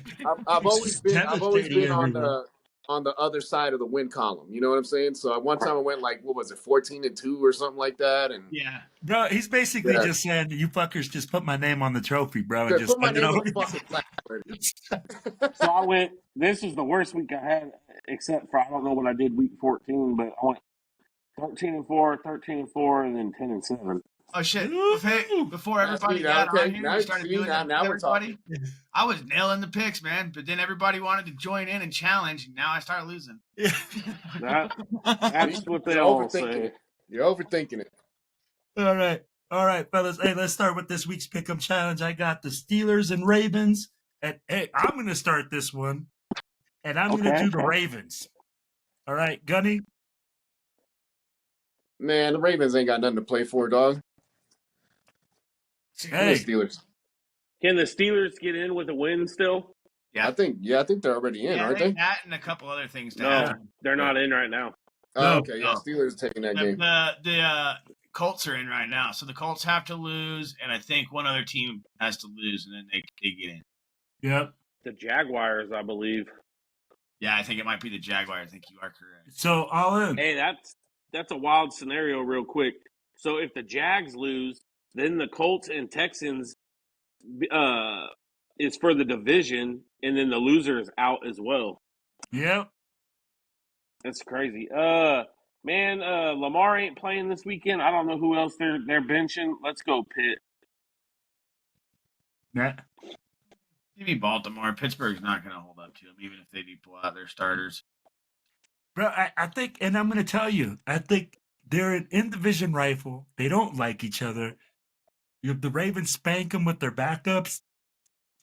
I've always been
Devastating
on
everyone.
the other side of the win column. You know what I'm saying? So at one time I went like, what was it, 14-2 or something like that, and
Yeah.
Bro, he's basically
Yeah.
just saying, you fuckers just put my name on the trophy, bro.
yeah,
And just
put my
send it
name on
over.
the fucking plaque already.
So I went. This is the worst week I had, except for I don't know what I did week 14, but I went 13-4, 13-4, and then 10-7.
Oh shit! Before
Now,
everybody
see,
got
okay,
on here
now-
and started
see,
doing that with
now we're
everybody,
talking.
I was nailing the picks, man. But then everybody wanted to join in and challenge, and now I start losing.
That's what they
You're
all
overthinking
say.
it. You're overthinking it.
All right, fellas. Hey, let's start with this week's Pick'em Challenge. I got the Steelers and Ravens. And hey, I'm going to start this one. And I'm going to
Okay.
do the Ravens. All right, Gunny?
Man, the Ravens ain't got nothing to play for, dog.
Hey,
The Steelers.
Can the Steelers get in with a win still?
Yeah.
I think they're already in,
Yeah,
aren't
they
they?
that and a couple other things to
No,
happen.
they're not in right now.
Oh,
No.
okay, yeah, Steelers taking that game.
The Colts are in right now, so the Colts have to lose, and I think one other team has to lose, and then they get in.
yep.
The Jaguars, I believe.
Yeah, I think it might be the Jaguars. I think you are correct.
So all in.
Hey, that's a wild scenario, real quick. So if the Jags lose, then the Colts and Texans is for the division, and then the loser is out as well.
Yep.
That's crazy. Man, Lamar ain't playing this weekend. I don't know who else they're benching. Let's go, Pitt.
Yeah.
Give me Baltimore. Pittsburgh's not going to hold up to them, even if they do pull out their starters.
Bro, I think, and I'm going to tell you, I think they're an in-division rival. They don't like each other. If the Ravens spank them with their backups,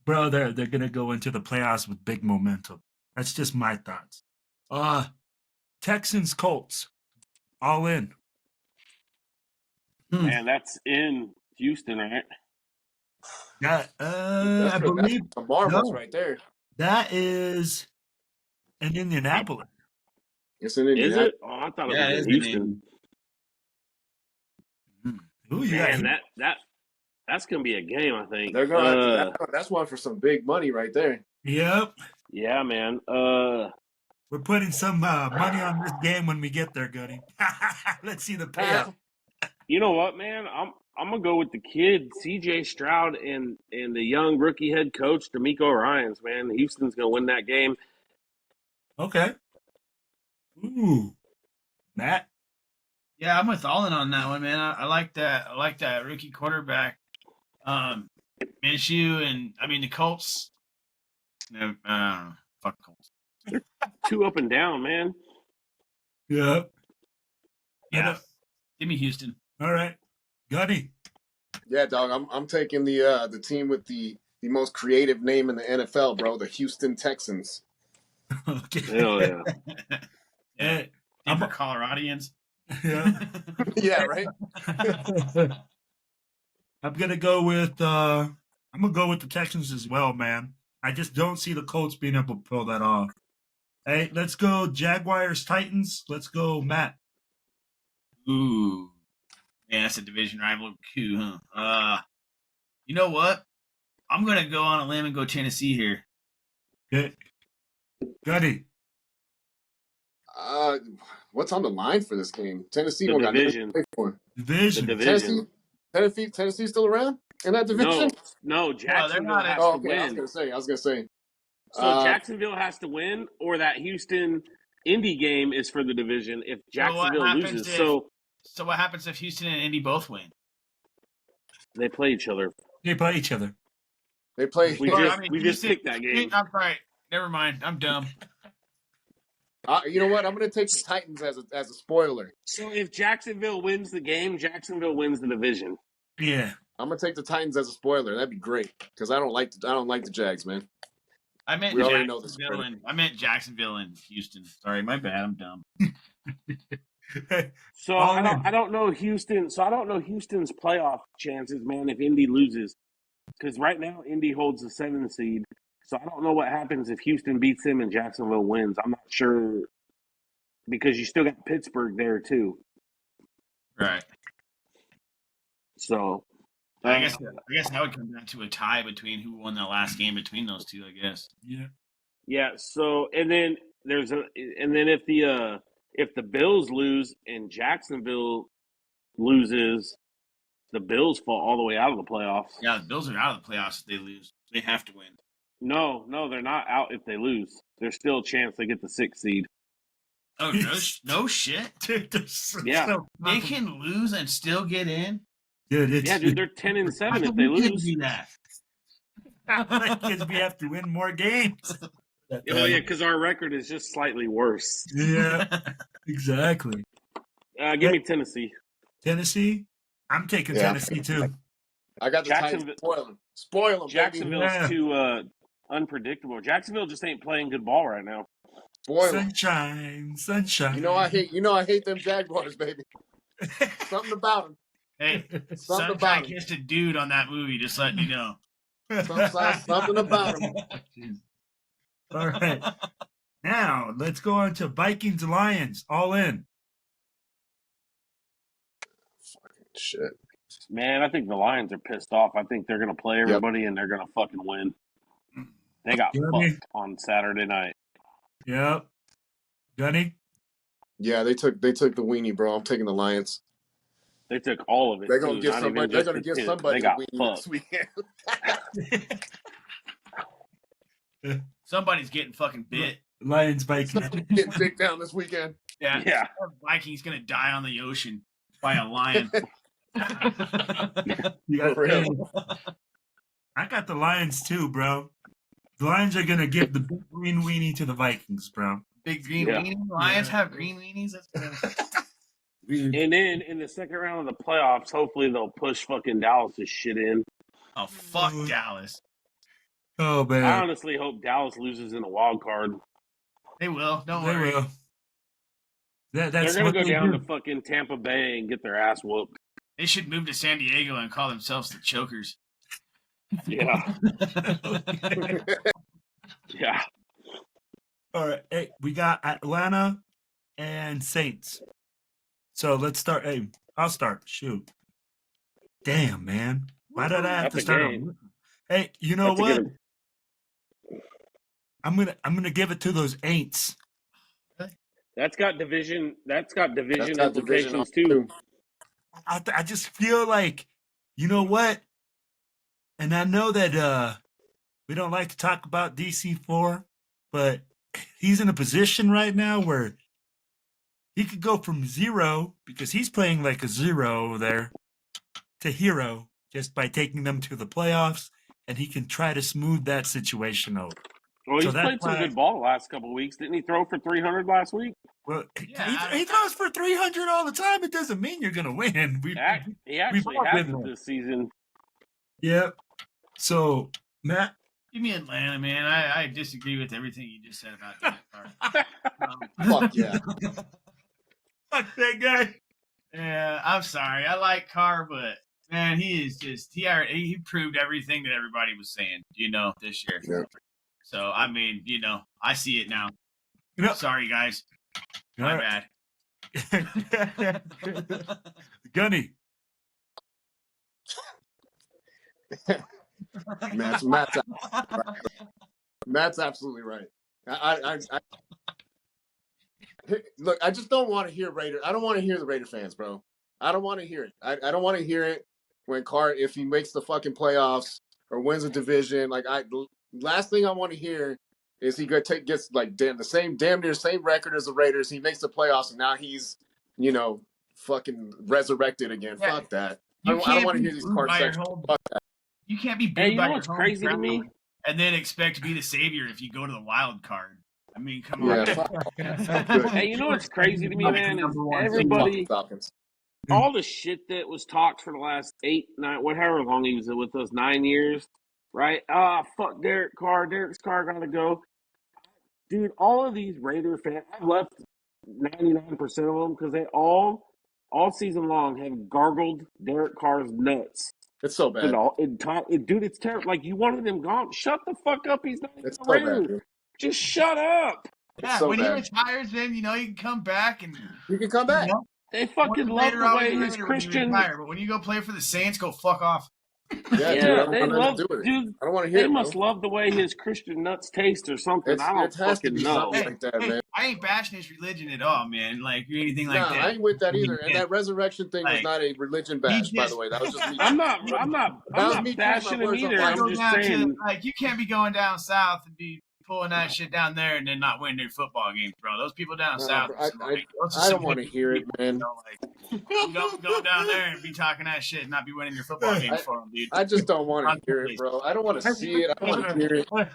bro, they're going to go into the playoffs with big momentum. That's just my thoughts. Texans, Colts, all in.
Man, that's in Houston, right?
Yeah,
That's
I believe
the marbles
no.
right there.
that is in Indianapolis.
It's in
Is
Indiana.
it? Oh, I thought it was in Houston.
Ooh, you
Man,
got
that's gonna be a game. I think.
They're going. That's one for some big money right there.
Yep.
Yeah, man.
We're putting some money on this game when we get there, Gunny. Let's see the payout.
You know what, man? I'm gonna go with the kid, C.J. Stroud, and the young rookie head coach, D'Amico Ryans. Man, Houston's gonna win that game.
Okay. Ooh, Matt.
Yeah, I'm with Allen on that one, man. I like that. I like that rookie quarterback, Minshew, and I mean the Colts. No, fuck Colts.
Two up and down, man.
Yep.
Yeah, give me Houston.
All right, Gunny.
Yeah, dog. I'm taking the team with the most creative name in the NFL, bro. The Houston Texans.
Okay.
Hell yeah.
Yeah.
I'm a Coloradians.
Yeah.
Yeah, right.
I'm gonna go with the Texans as well, man. I just don't see the Colts being able to pull that off. Hey, let's go Jaguars Titans. Let's go Matt.
Ooh, man, that's a division rival coup, huh? You know what? I'm gonna go on a limb and go Tennessee here.
Okay. Gunny.
What's on the line for this game? Tennessee
The
don't got nothing
division.
to play for.
Division.
The division.
Tennessee's still around in that division?
No, Jacksonville
not
has
in-
to
Okay, I
win.
was gonna say.
So Jacksonville has to win, or that Houston Indy game is for the division if Jacksonville loses.
So what happens if Houston and Indy both win?
They play each other.
They play each other.
They play.
We just picked that game.
I'm sorry. Never mind. I'm dumb.
You know what? I'm going to take the Titans as a spoiler.
So if Jacksonville wins the game, Jacksonville wins the division.
Yeah.
I'm going to take the Titans as a spoiler. That'd be great because I don't like the Jags, man.
I meant
We already know the
Jacksonville and Houston. Sorry, my bad. I'm dumb.
So I don't know Houston. So I don't know Houston's playoff chances, man. If Indy loses, because right now Indy holds the 7th seed. So I don't know what happens if Houston beats them and Jacksonville wins. I'm not sure because you still got Pittsburgh there too.
Right.
So
I guess that would come down to a tie between who won the last game between those two. I guess.
Yeah.
Yeah. So and then if the Bills lose and Jacksonville loses, the Bills fall all the way out of the playoffs.
Yeah, the Bills are out of the playoffs if they lose. They have to win.
No, they're not out if they lose. There's still a chance they get the 6th seed.
Oh, no shit.
Dude,
Yeah.
They can lose and still get in.
Dude,
They're 10-7 if they lose.
Do that?
Because we have to win more games.
Oh yeah, because our record is just slightly worse.
Yeah, exactly.
Give me Tennessee.
Tennessee? I'm taking Tennessee too.
I got the Titans. Spoil them.
Jacksonville's too unpredictable. Jacksonville just ain't playing good ball right now.
Spoil them.
Sunshine.
You know I hate them Jaguars, baby. Something about them.
Hey, Sunshine kissed a dude on that movie. Just letting you know.
Something about them.
All right. Now, let's go on to Vikings Lions. All in.
Fucking shit.
Man, I think the Lions are pissed off. I think they're going to play everybody and they're going to fucking win. They got fucked on Saturday night.
Yep. Gunny?
Yeah, they took the weenie, bro. I'm taking the Lions.
They took all of it.
They're gonna give somebody. They're gonna give somebody
a
weenie this weekend.
Somebody's getting fucking bit.
Lions Vikings.
Getting dick down this weekend.
Yeah. Vikings gonna die on the ocean by a lion.
I got the Lions too, bro. The Lions are gonna give the big green weenie to the Vikings, bro.
Big green weenie. Lions have green weenies. That's good.
And then in the second round of the playoffs, hopefully they'll push fucking Dallas' shit in.
Oh fuck Dallas.
Oh man.
I honestly hope Dallas loses in a wild card.
They will. Don't worry.
They will. That's
They're gonna go down
do.
to fucking Tampa Bay and get their ass whooped.
They should move to San Diego and call themselves the Chokers.
Yeah. Yeah.
All right. Hey, we got Atlanta and Saints. So let's start. Hey, I'll start. Shoot. Damn, man. Why did I have to start? Hey, you know what? I'm gonna give it to those Aints.
That's got division implications too.
I just feel like, you know what? And I know that we don't like to talk about DC4, but he's in a position right now where he could go from zero, because he's playing like a zero there, to hero just by taking them to the playoffs, and he can try to smooth that situation over.
Well, he's played some good ball the last couple of weeks. Didn't he throw for 300 last week?
Well, he throws for 300 all the time. It doesn't mean you're going to win.
He actually hasn't this season.
Yep. So, Matt?
Give me Atlanta, man. I disagree with everything you just said about that.
Fuck yeah.
Fuck that guy.
Yeah, I'm sorry. I like Carr, but man, he proved everything that everybody was saying, this year.
Yeah.
So, I mean, I see it now. Sorry, guys. My
bad. Gunny.
Matt's absolutely right. Look, I just don't want to hear Raider. I don't want to hear the Raider fans, bro. I don't want to hear it. I don't want to hear it when Carr, if he makes the fucking playoffs or wins a division. Last thing I want to hear is he gets like damn near same record as the Raiders. He makes the playoffs and now he's, fucking resurrected again. Yeah. Fuck that. I don't want to hear these Carr sections. Fuck that.
You can't be booed by
what's crazy to me?
and then expect to be the savior if you go to the wild card. I mean, come
Yeah,
on.
fuck good.
Hey, you know what's crazy to me, man, is
Fucking
everybody,
Falcons.
all the shit that was talked for the last 8, 9, whatever long he was with us, 9 years, right? Fuck Derek Carr. Derek's Carr gotta go. Dude, all of these Raider fans, I've left 99% of them because they all season long have gargled Derek Carr's nuts.
It's so bad.
Dude, it's terrible. Like, you wanted him gone. Shut the fuck up. He's not even
It's
a
so
Raider.
bad, dude.
Just shut up.
It's
Yeah,
so
when he
bad.
retires, then you can come back and
You can come back.
They fucking love the way his Christian.
But when you go play for the Saints, go fuck off.
Yeah, dude. I don't
they
want nothing
love,
to do with it.
dude.
I don't want to hear
They
it,
must
bro.
love the way his Christian nuts taste or something. I don't
It has to
fucking
be
know.
something like that, man.
I ain't bashing his religion at all, man. Like or anything like
Nah,
that.
I ain't with that either. And that resurrection thing was
Like,
not a religion bash, by
just-
the way. That was just me.
I'm not
choosing
bashing
my
him
words on
either.
my
I'm
Go
just
down to,
saying.
like you can't be going down south and be pulling that shit down there and then not winning their football games, bro. Those people down south.
I don't want to hear it, man.
You don't go down there and be talking that shit and not be winning your football games for them, dude.
I just don't want to hear it, bro. I don't want to see it. I don't want to hear it.
All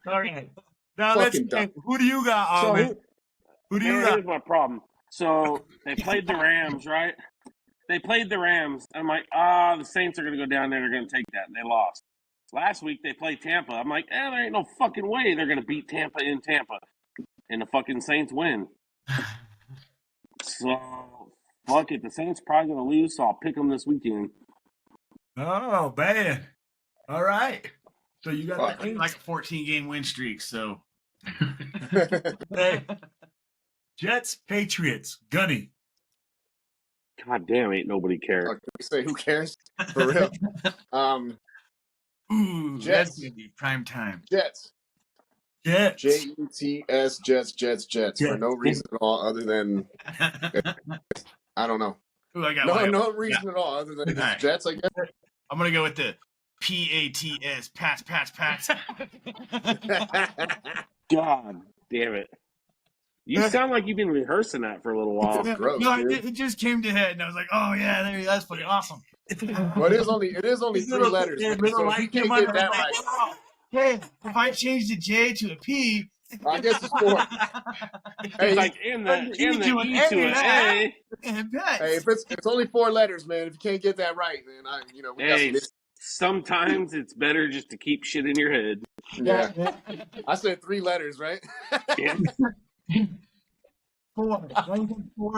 right. Now
Fucking dumb.
who do you got, Ahmed? Who do you got?
Here's my problem. So they played the Rams, right? They played the Rams. I'm like, the Saints are going to go down there. They're going to take that. And they lost. Last week they played Tampa. I'm like, there ain't no fucking way they're going to beat Tampa in Tampa. And the fucking Saints win. So, fuck it. The Saints probably going to lose, so I'll pick them this weekend.
Oh, man. All right. So you got the
like a 14-game win streak, so.
Hey. Jets, Patriots, Gunny.
God damn, ain't nobody care.
Can we say who cares? For real.
Ooh,
Jets.
that's gonna be prime time.
Jets.
Jets.
Jets. Jets. For no reason at all other than, I don't know.
Ooh, I got
No reason at all other than
Right.
Jets, I guess.
I'm gonna go with the PATS, Pats.
God damn it. You sound like you've been rehearsing that for a little while.
Gross,
No,
dude.
it just came to head, and I was like, "Oh yeah, that's fucking awesome."
Well, it is only 3 letters. So if you can't get that right,
Hey, if I change the J to a P,
I guess it's 4. Hey,
It's like in the E to an A.
and pets.
Hey, if it's only 4 letters, man. If you can't get that right, then we got
Hey,
some.
sometimes it's better just to keep shit in your head.
Yeah, I said 3 letters, right?
Yeah.
4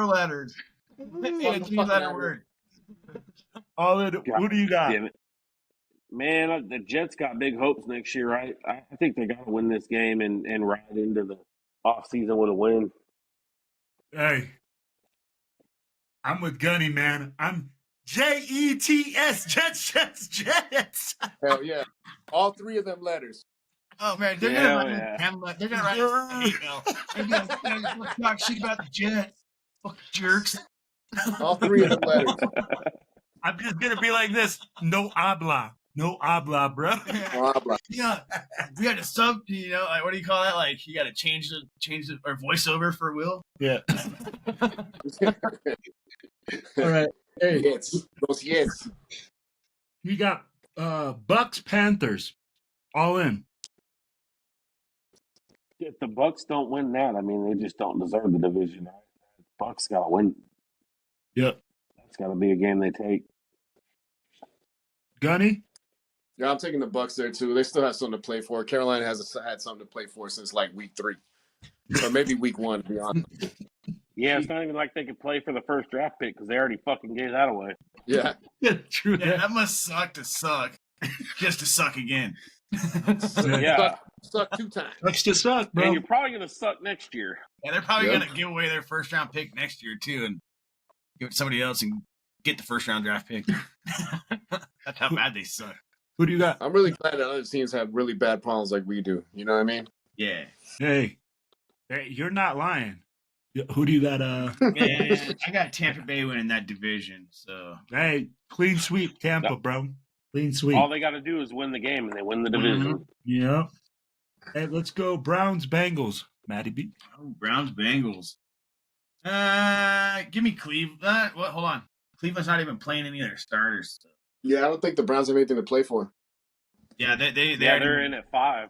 letters. And a 3-letter word.
Who do you got?
Damn it. Man, the Jets got big hopes next year, right? I think they got to win this game and ride into the offseason with a win.
Hey, I'm with Gunny, man. I'm Jets, Jets.
Hell yeah, all 3 of them letters.
Oh man, they're gonna write an email. They're gonna talk shit about the Jets. Fuck jerks.
All 3 of them letters.
I'm just gonna be like this. No habla, bro.
Blah, blah.
Yeah, we had to sub. Like what do you call that? Like you got to change the or voiceover for Will.
Yeah. All right. Hey,
Yes, those yes.
you got Bucks, Panthers, all in.
If the Bucks don't win that, I mean, they just don't deserve the division. Right? Bucks got to win.
Yep.
That's got to be a game they take.
Gunny.
Yeah, I'm taking the Bucks there too. They still have something to play for. Carolina has had something to play for since like week 3, or maybe week 1. To be honest.
Yeah, it's not even like they could play for the first draft pick because they already fucking gave that away.
Yeah.
True.
Yeah, that must suck to suck, just to suck again.
Yeah.
Suck 2 times.
Sucks to suck, bro.
And you're probably going to suck next year.
Yeah, they're probably
Yep.
gonna give away their first round pick next year too, and give it to somebody else and get the first round draft pick. That's how bad they suck.
Who do you got?
I'm really glad that other teams have really bad problems like we do. You know what I mean?
Yeah.
Hey, you're not lying. Who do you got?
Yeah, I got Tampa Bay winning that division. So
Hey, clean sweep, Tampa, bro. Clean sweep.
All they got to do is win the game, and they win the division.
Yeah. Hey, let's go Browns, Bengals. Matty B.
Browns Bengals. Give me Cleveland. Hold on. Cleveland's not even playing any of their starters. So.
Yeah, I don't think the Browns have anything to play for.
Yeah, they
Yeah,
already
they're in at 5.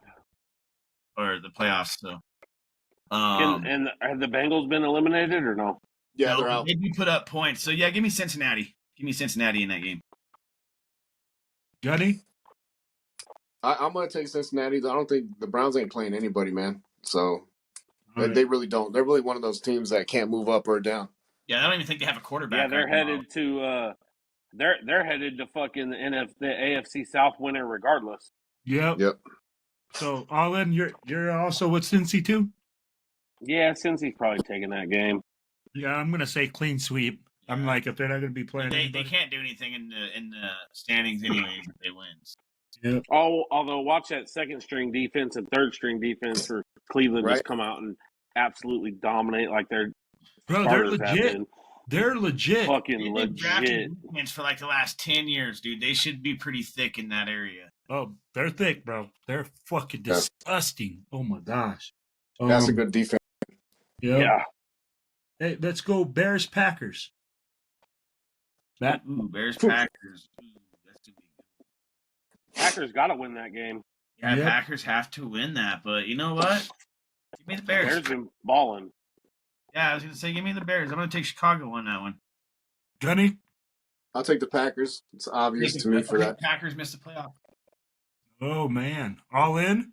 or the playoffs. So,
And have the Bengals been eliminated or no?
Yeah,
no,
they're out.
they do put up points. So yeah, give me Cincinnati. Give me Cincinnati in that game.
Gunny?
I'm gonna take Cincinnati. I don't think the Browns ain't playing anybody, man. So
All right.
they really don't. They're really one of those teams that can't move up or down.
Yeah, I don't even think they have a quarterback.
Yeah, they're
right now.
headed to they're headed to fucking the AFC South winner regardless.
Yep.
Yep.
So all in, you're also with Cincy too?
Yeah, Cincy's probably taking that game.
Yeah, I'm gonna say clean sweep. I'm like, if they're not gonna be playing,
They
anybody-
can't do anything in the standings anyways if they win.
Yep.
Oh, although watch that second string defense and third string defense for Cleveland just
Right.
come out and absolutely dominate like their
Bro, they're
starters have
legit.
been.
They're legit.
Fucking
They've drafted
legit.
defense for like the last 10 years, dude. They should be pretty thick in that area.
Oh, they're thick, bro. They're fucking
Yeah.
disgusting. Oh my gosh.
That's a good defense.
Yep.
Yeah.
Hey, let's go Bears Packers. Matt?
Ooh, Bears Packers. Ooh, that's gonna be good.
Packers got to win that game.
Yeah,
Yep.
Packers have to win that, but you know what? Give me the Bears.
Bears been balling.
Yeah, I was gonna say give me the Bears. I'm gonna take Chicago on that one.
Gunny?
I'll take the Packers. It's obvious to me for that.
Packers missed the playoff.
Oh man. All in?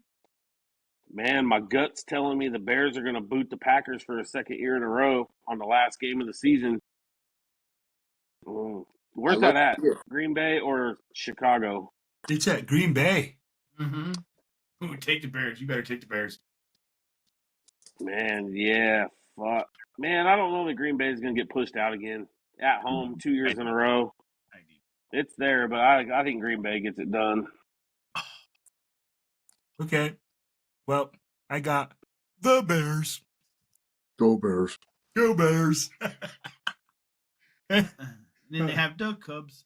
Man, my gut's telling me the Bears are going to boot the Packers for a second year in a row on the last game of the season. Where's
I
that
like
at?
it.
Green Bay or Chicago?
It's at Green Bay.
Mm-hmm. Ooh, take the Bears. You better take the Bears.
Man, yeah, fuck. Man, I don't know that Green Bay is going to get pushed out again at home 2 years in a row. It's there, but I think Green Bay gets it done.
Okay. Well, I got the Bears.
Go Bears.
Go Bears.
And then they have Doug Cubs.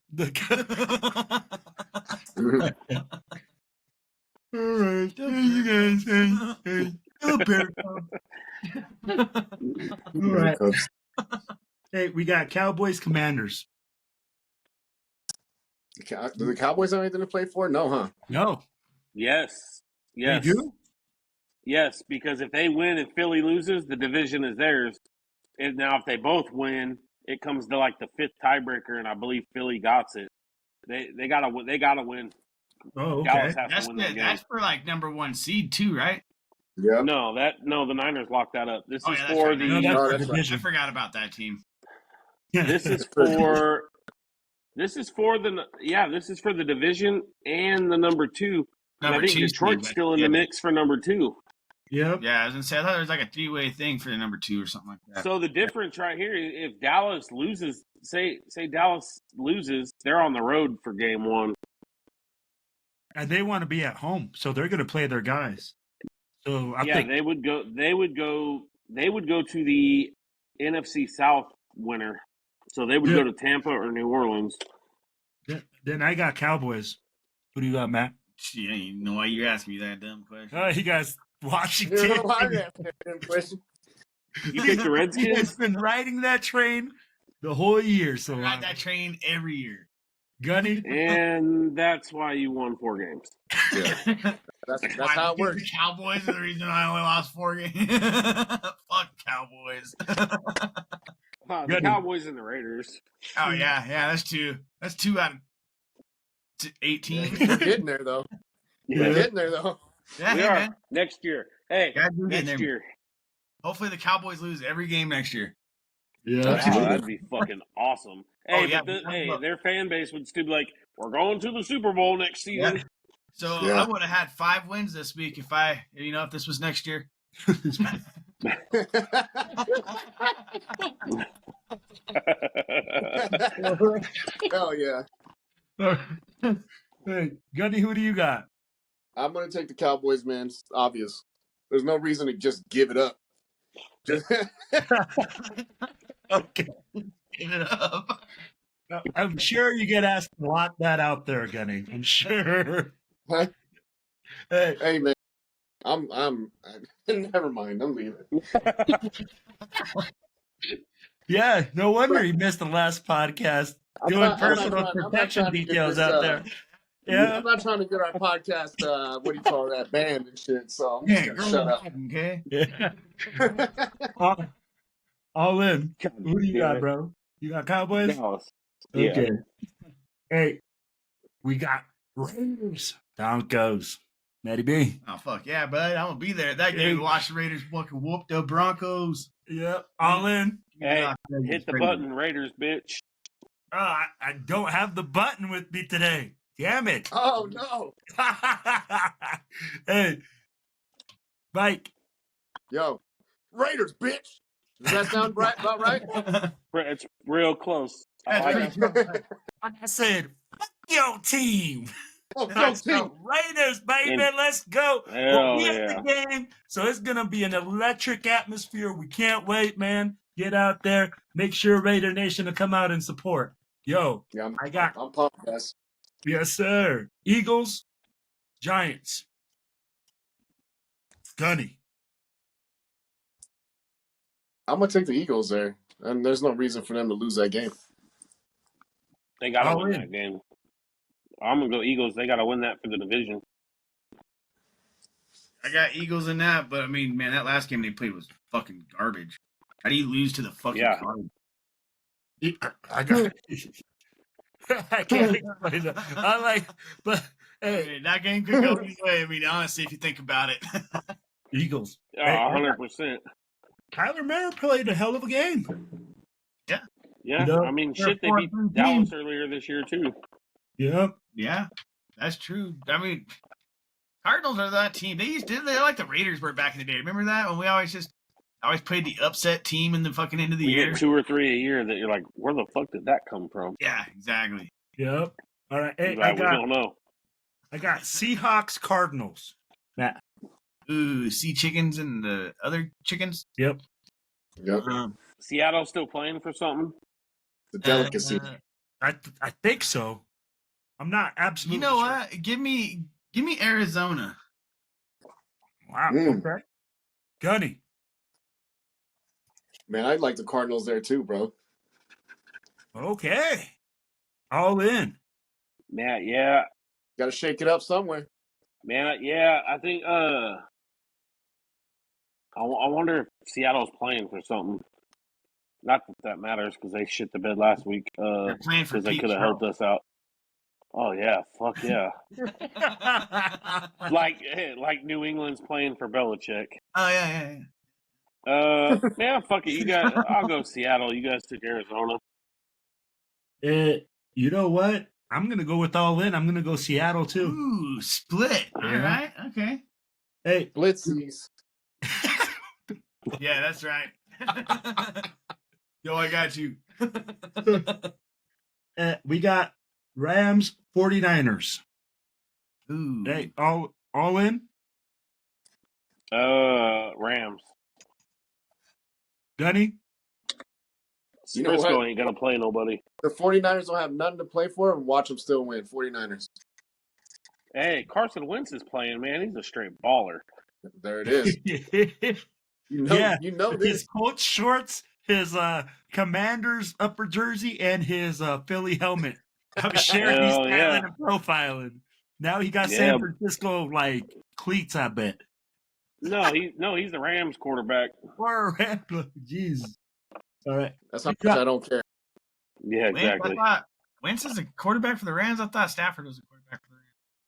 All right. Hey, you guys. Hey. Go Bears. All right.
Cubs.
Hey, we got Cowboys Commanders.
Do the Cowboys have anything to play for? No, huh?
No.
Yes.
They
Yes.
do?
Yes, because if they win and Philly loses, the division is theirs. And now if they both win, it comes to like the fifth tiebreaker, and I believe Philly got it. They gotta win.
Oh, okay.
Dallas has
That's
to win that game.
that's for like number 1 seed too, right?
Yeah.
No, the Niners locked that up. This
Oh,
is
yeah, that's
for
right.
the
No, that's
No,
the
that's right.
I
division.
forgot about that team.
this is for this is for the division and the number 2. And I
Number
think
2
Detroit's
seed,
still in the mix for number 2.
Yep.
Yeah, I was gonna say I thought there was like a 3-way thing for the number 2 or something like that.
So the difference right here, if Dallas loses, say Dallas loses, they're on the road for game 1.
And they want to be at home, so they're going to play their guys. So I think
they would go to the NFC South winner. So they would
Yeah.
go to Tampa or New Orleans.
then I got Cowboys. Who do you got, Matt?
Yeah, you know why you're asking me that dumb question?
Oh, you guys, Washington.
You know why I asked that question?
You picked the
He
Redskins?
has been riding that train the whole year. So
I ride that train every year.
Gunny.
And that's why you won 4 games.
Yeah. That's how it works.
The Cowboys are the reason I only lost 4 games. Fuck Cowboys.
The
Good.
Cowboys and the Raiders.
Oh yeah, that's 2. That's 2 out of 18.
We're getting there though. We're getting there though.
Yeah,
We
hey,
are
man.
next year. Hey,
Yeah, we're getting
next
there.
year.
Hopefully the Cowboys lose every game next year.
Yeah.
Wow,
Absolutely.
that'd be fucking awesome.
Oh,
Hey,
yeah,
but
but-
their fan base would still be like, "We're going to the Super Bowl next season."
Yeah. So
Yeah.
I would have had 5 wins this week if if this was next year.
Hell yeah.
Hey, Gunny, who do you got?
I'm gonna take the Cowboys, man. It's obvious. There's no reason to just give it up. Just
Okay.
Give it up.
I'm sure you get asked to lock that out there, Gunny. I'm sure.
Huh?
Hey,
Hey man. I'm never mind, I'm leaving.
yeah, no wonder he missed the last podcast. Doing
I'm not
personal
trying- I'm not
protection
trying to get
details
this,
out there. Yeah.
I'm not trying to get our podcast, what do you call that, banned and shit. So I'm just
Yeah,
gonna
girl,
shut up.
okay.
Yeah. All in.
God
Who do you
damn
got,
it.
bro? You got Cowboys?
Dallas. Yeah.
Okay. Hey, we got Raiders. Down it goes. Matty B.
Oh fuck yeah, bud! I'm gonna be there at that game. Watch the Raiders fucking whoop the Broncos.
Yep. All in.
Hey, hit the button, Raiders, bitch.
I don't have the button with me today. Damn it.
Oh no.
Hey, Mike.
Yo, Raiders, bitch. Does that sound right? About right?
It's real close. I
That's
like
pretty
it.
I said, fuck your team.
Oh,
Let's
team.
go Raiders, baby.
And-
Let's go.
Hell
We at
yeah.
the game, so it's gonna be an electric atmosphere. We can't wait, man. Get out there. Make sure Raider Nation will come out and support. Yo,
Yeah,
I'm
pumped, guys.
yes, sir. Eagles, Giants. Gunny.
I'm gonna take the Eagles there, and there's no reason for them to lose that game.
They got to
All
win
in.
that game. I'm going to go Eagles. They got to win that for the division.
I got Eagles in that, but I mean, man, that last game they played was fucking garbage. How do you lose to the fucking Cards?
I got. I can't explain that. I like, but hey,
I mean, that game could go either way. I mean, honestly, if you think about it.
Eagles.
Oh,
Hey,
100%.
Kyler Murray played a hell of a game.
Yeah,
You know,
I mean,
they're
shit, they beat
4-3
Dallas
team.
earlier this year, too.
Yep.
Yeah, that's true. I mean, Cardinals are that team. They like the Raiders were back in the day. Remember that when we always played the upset team in the fucking end of the
We
year?
get 2 or 3 a year that you're like, where the fuck did that come from?
Yeah, exactly.
Yep. All right. Hey,
Like, we don't know.
I got Seahawks Cardinals. Matt.
Ooh, sea chickens and the other chickens.
Yep.
Yep.
Seattle's still playing for something?
The delicacy.
I think so. I'm not absolutely.
You know
sure.
what? Give me Arizona.
Wow.
Mm.
Okay. Gunny.
Man, I like the Cardinals there too, bro.
Okay. All in.
Man, yeah.
Got to shake it up somewhere.
Man, yeah. I think, I wonder if Seattle's playing for something. Not that matters because they shit the bed last week.
They're playing for
Because they
Pete
could have helped us out. Oh yeah, fuck yeah! like New England's playing for Belichick.
Oh yeah.
Man, fuck it. You guys, I'll go Seattle. You guys took Arizona.
You know what? I'm gonna go with all in. I'm gonna go Seattle too.
Ooh, split. All
Yeah.
right. Okay.
Hey,
Blitzies.
Yeah, that's right. Yo, I got you.
we got Rams 49ers.
Ooh.
Hey, all in.
Rams.
Gunny.
You know
Frisco
what?
ain't gonna play nobody.
The 49ers don't have nothing to play for, and watch them still win. 49ers.
Hey, Carson Wentz is playing. Man, he's a straight baller.
There it is.
Yeah.
You know
His
this.
Colts shorts, his Commander's upper jersey, and his Philly helmet. I was sharing these
Hell yeah.
and profiling. Now he got
Yeah.
San Francisco like cleats, I bet.
No, he's the Rams quarterback.
Or Jesus. All right.
That's how much I don't care.
Yeah, exactly.
I thought Wentz is a quarterback for the Rams. I thought Stafford was a quarterback for the Rams.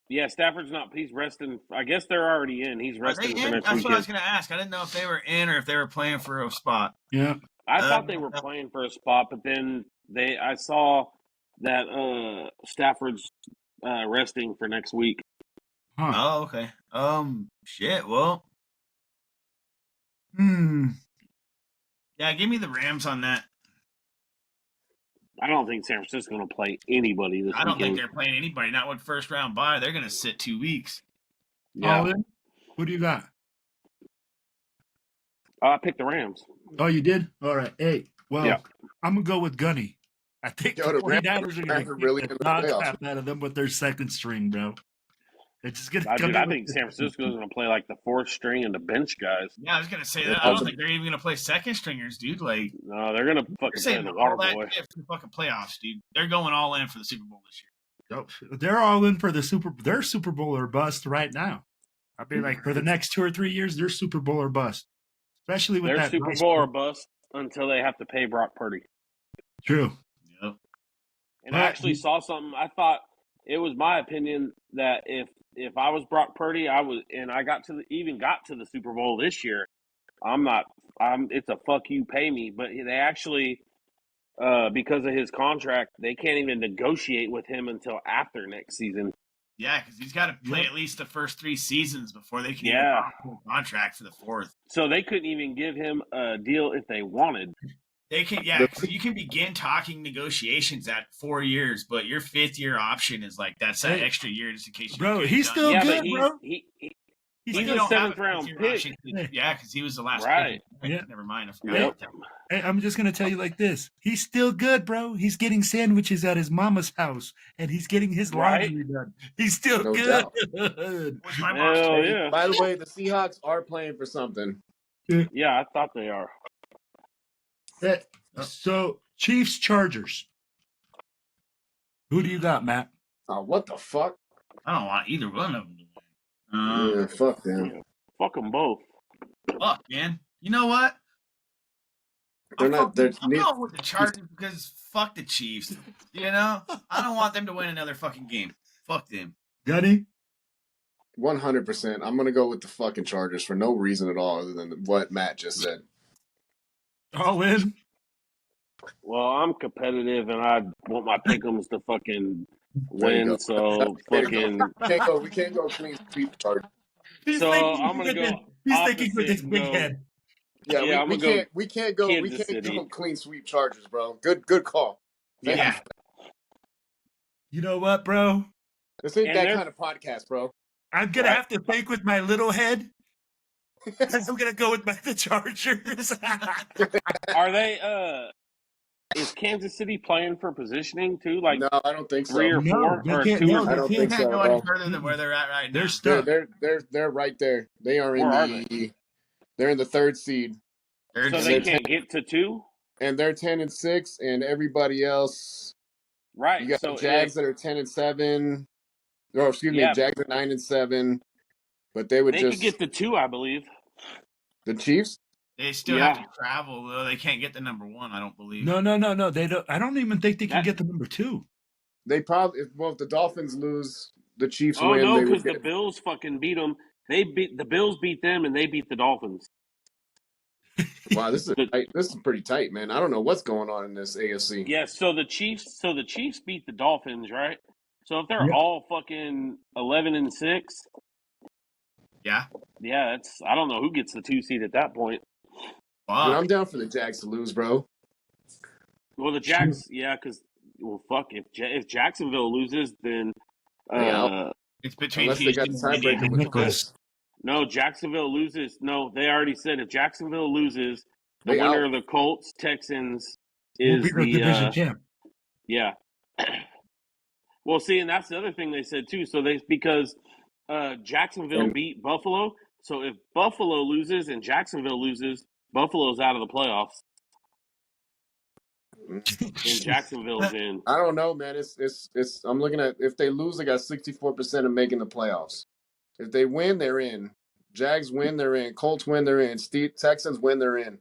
Yeah, Stafford's not. He's resting. I guess they're already in. He's
Are
resting
they
for
in?
next
That's what I was
weekend.
going to ask. I didn't know if they were in or if they were playing for a spot.
Yeah.
I thought they were playing for a spot, but then I saw that Stafford's resting for next week.
Huh.
Oh, okay. Shit. Well. Yeah, give me the Rams on that.
I don't think San Francisco's going to play anybody this
I don't think
weekend.
they're playing anybody. Not with first round bye. They're going to sit 2 weeks.
Yeah,
All in? Who do you got?
I picked the Rams.
Oh, you did? All right. Hey, well,
Yeah.
I'm going to go with Gunny. I think
Yo,
the
the Rams
49ers are going to
really
kick
in
the
the
dog
playoffs.
crap out of them with their second string, bro. They're just going to
I
come in
think
with-
San Francisco's going to play like the fourth string and the bench guys.
Yeah, I was going to say that. I don't think they're even going to play second stringers, dude. Like,
No, they're going to
you're
fucking play
saying
the
all
water
that
boy.
shit for the fucking playoffs, dude. They're going all in for the Super Bowl this year.
They're all in for they're Super Bowl or bust right now. I'd be like, for the next 2 or 3 years, they're Super Bowl or bust. Especially with
They're
that
Super
nice
Bowl or bust until they have to pay Brock Purdy.
True.
Yep.
And I actually saw something. I thought it was my opinion that if I was Brock Purdy, I got to the Super Bowl this year. It's a fuck you, pay me. But they actually, because of his contract, they can't even negotiate with him until after next season.
Yeah, because he's got to play at least the first 3 seasons before they can even offer a contract for the 4th.
So they couldn't even give him a deal if they wanted.
They can, because you can begin talking negotiations at 4 years, but your 5th year option is like that's that extra year just in case.
He's still good, bro.
He's a 7th round pick.
Yeah, because he was the last
right.
pick. Yeah. Never mind. I forgot.
Hey, I'm just gonna tell you like this: he's still good, bro. He's getting sandwiches at his mama's house, and he's getting his laundry done. He's still good.
Which my mom said.
Yeah. By the way, the Seahawks are playing for something.
Yeah, I thought they are.
So, Chiefs, Chargers. Who do you got, Matt?
Oh, what the fuck?
I don't want either one of them to
win. Yeah, fuck them.
Yeah, fuck them both.
Fuck, man. You know what?
I'm going
with the Chargers because fuck the Chiefs. You know? I don't want them to win another fucking game. Fuck them.
Gunny?
100%. I'm going to go with the fucking Chargers for no reason at all other than what Matt just said.
All in?
Well, I'm competitive and I want my pick'ems to fucking win, so fucking...
We can't go clean sweep Chargers.
I'm going to go
He's thinking with his big head.
Yeah, we can't go clean sweep Chargers, bro. Good call.
Yeah.
You know what, bro?
This ain't that kind of podcast, bro.
I'm gonna have to think with my little head. I'm gonna go with the Chargers.
Are they is Kansas City playing for positioning too? Like
no, I don't think so.
3 or 4 or 2 or
I don't think so.
Go any further than where they're at right now.
They're stuck.
They're right there. They are they're in the 3rd seed.
So they can't get to 2?
And they're 10-6, and everybody else.
Right.
You got the Jags that are 10-7. Oh, excuse me, Jags are 9-7. But they
could get the 2, I believe.
The Chiefs?
They still have to travel, though. They can't get the number 1, I don't believe.
No. They don't. I don't even think they can get the number 2.
They probably. Well, if the Dolphins lose, the Chiefs win.
Oh no, because the Bills fucking beat them. The Bills beat them, and they beat the Dolphins.
Wow, this is pretty tight, man. I don't know what's going on in this AFC.
Yeah, so the Chiefs beat the Dolphins, right? So if they're all fucking 11-6,
yeah,
that's I don't know who gets the 2 seed at that point.
Wow. Dude, I'm down for the Jags to lose, bro.
Well, the Jags, because fuck, if Jacksonville loses, then
it's between
unless they got the tiebreaker with the Colts.
No, Jacksonville loses. No, they already said if Jacksonville loses, the winner of the Colts Texans is the
division champ.
Yeah. Well, see, and that's the other thing they said too. So because Jacksonville beat Buffalo, so if Buffalo loses and Jacksonville loses, Buffalo's out of the playoffs. And Jacksonville's in.
I don't know, man. It's. I'm looking at if they lose, they got 64% of making the playoffs. If they win, they're in. Jags win, they're in. Colts win, they're in. Texans win, they're in.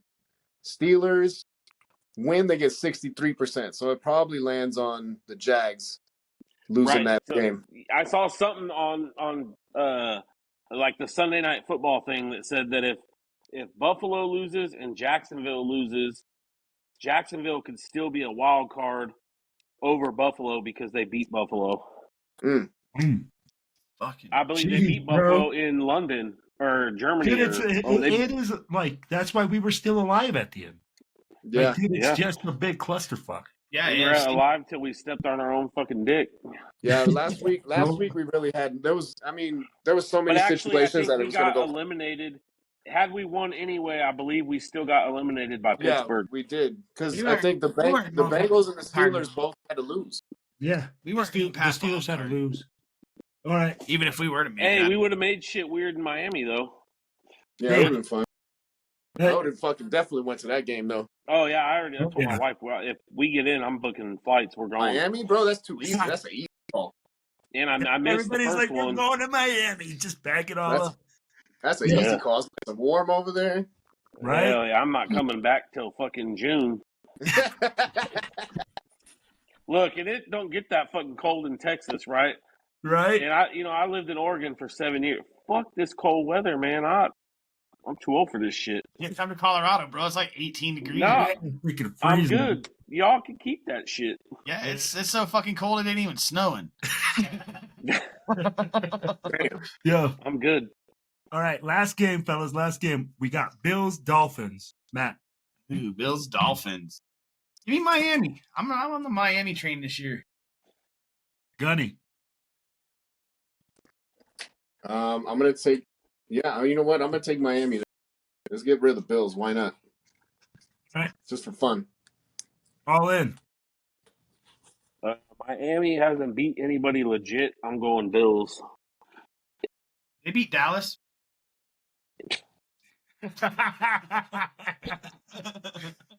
Steelers win, they get 63%. So it probably lands on the Jags losing that game.
I saw something on like the Sunday Night Football thing that said that if Buffalo loses and Jacksonville loses, Jacksonville could still be a wild card over Buffalo because they beat Buffalo. I believe they beat Buffalo in London or Germany.
Dude, it is like that's why we were still alive at the end.
Yeah,
like, dude, it's just a big clusterfuck.
Yeah, we were alive till we stepped on our own fucking dick.
Yeah, last week we really had there was so many situations that it was going to go
eliminated. Had we won anyway, I believe we still got eliminated by Pittsburgh.
Yeah, we did because I think the Bengals and the Steelers both had to lose.
Yeah,
the
Steelers had to lose. All right.
Even if we were to make
we would have made shit weird in Miami, though.
Yeah, it would have been fun. I would have fucking definitely went to that game, though.
Oh, yeah, I told my wife, well, if we get in, I'm booking flights. We're going.
Miami, bro, that's too easy. That's an easy call.
And I missed the
Everybody's
first
like, we're
one.
going to Miami. Just back it all up.
That's an
Yeah.
easy call. It's nice and warm over there.
Right?
Hell yeah, I'm not coming back till fucking June. Look, and it don't get that fucking cold in Texas, right?
Right?
And I lived in Oregon for 7 years. Fuck this cold weather, man. I'm too old for this shit.
Yeah, come to Colorado, bro. It's like 18 degrees.
Nah,
Freaking
I'm
freezing.
good. Y'all can keep that shit.
Yeah, it's so fucking cold it ain't even snowing.
Yo.
I'm good.
All right, last game, fellas. Last game. We got Bills Dolphins. Matt.
Ooh, Bills Dolphins. Give me Miami. I'm on the Miami train this year.
Gunny.
I'm gonna take. Yeah, you know what? I'm gonna take Miami. Let's get rid of the Bills. Why not?
Right.
Just for fun.
All in.
Miami hasn't beat anybody legit. I'm going Bills.
They beat Dallas.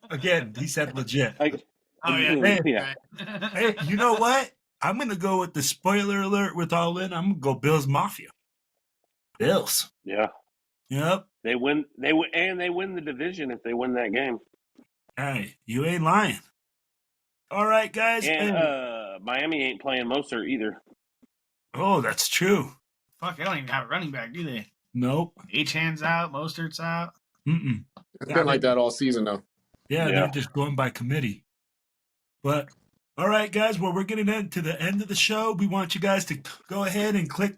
Again, he said legit.
Oh yeah.
Yeah.
Hey, you know what? I'm going to go with the spoiler alert with all in. I'm going to go Bills Mafia. Bills.
Yeah.
Yep.
They win the division if they win that game.
Hey, you ain't lying. All right, guys.
And Miami ain't playing Mostert either.
Oh, that's true.
Fuck, they don't even have a running back, do they?
Nope.
H-Hand's out, Mostert's out.
Mm-mm.
It's been like that all season, though.
Yeah,
Yeah.
they're just going by committee. But, all right, guys, well, we're getting to the end of the show. We want you guys to go ahead and click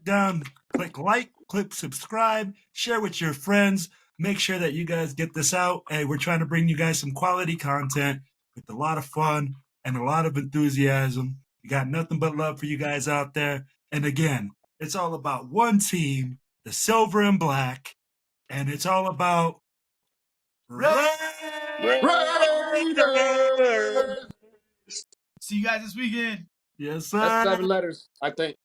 like, click subscribe, share with your friends. Make sure that you guys get this out. Hey, we're trying to bring you guys some quality content with a lot of fun and a lot of enthusiasm. We got nothing but love for you guys out there. And again, it's all about one team, the silver and black, and it's all about
Raiders!
See you guys this weekend.
Yes, sir.
That's 7 letters, I think.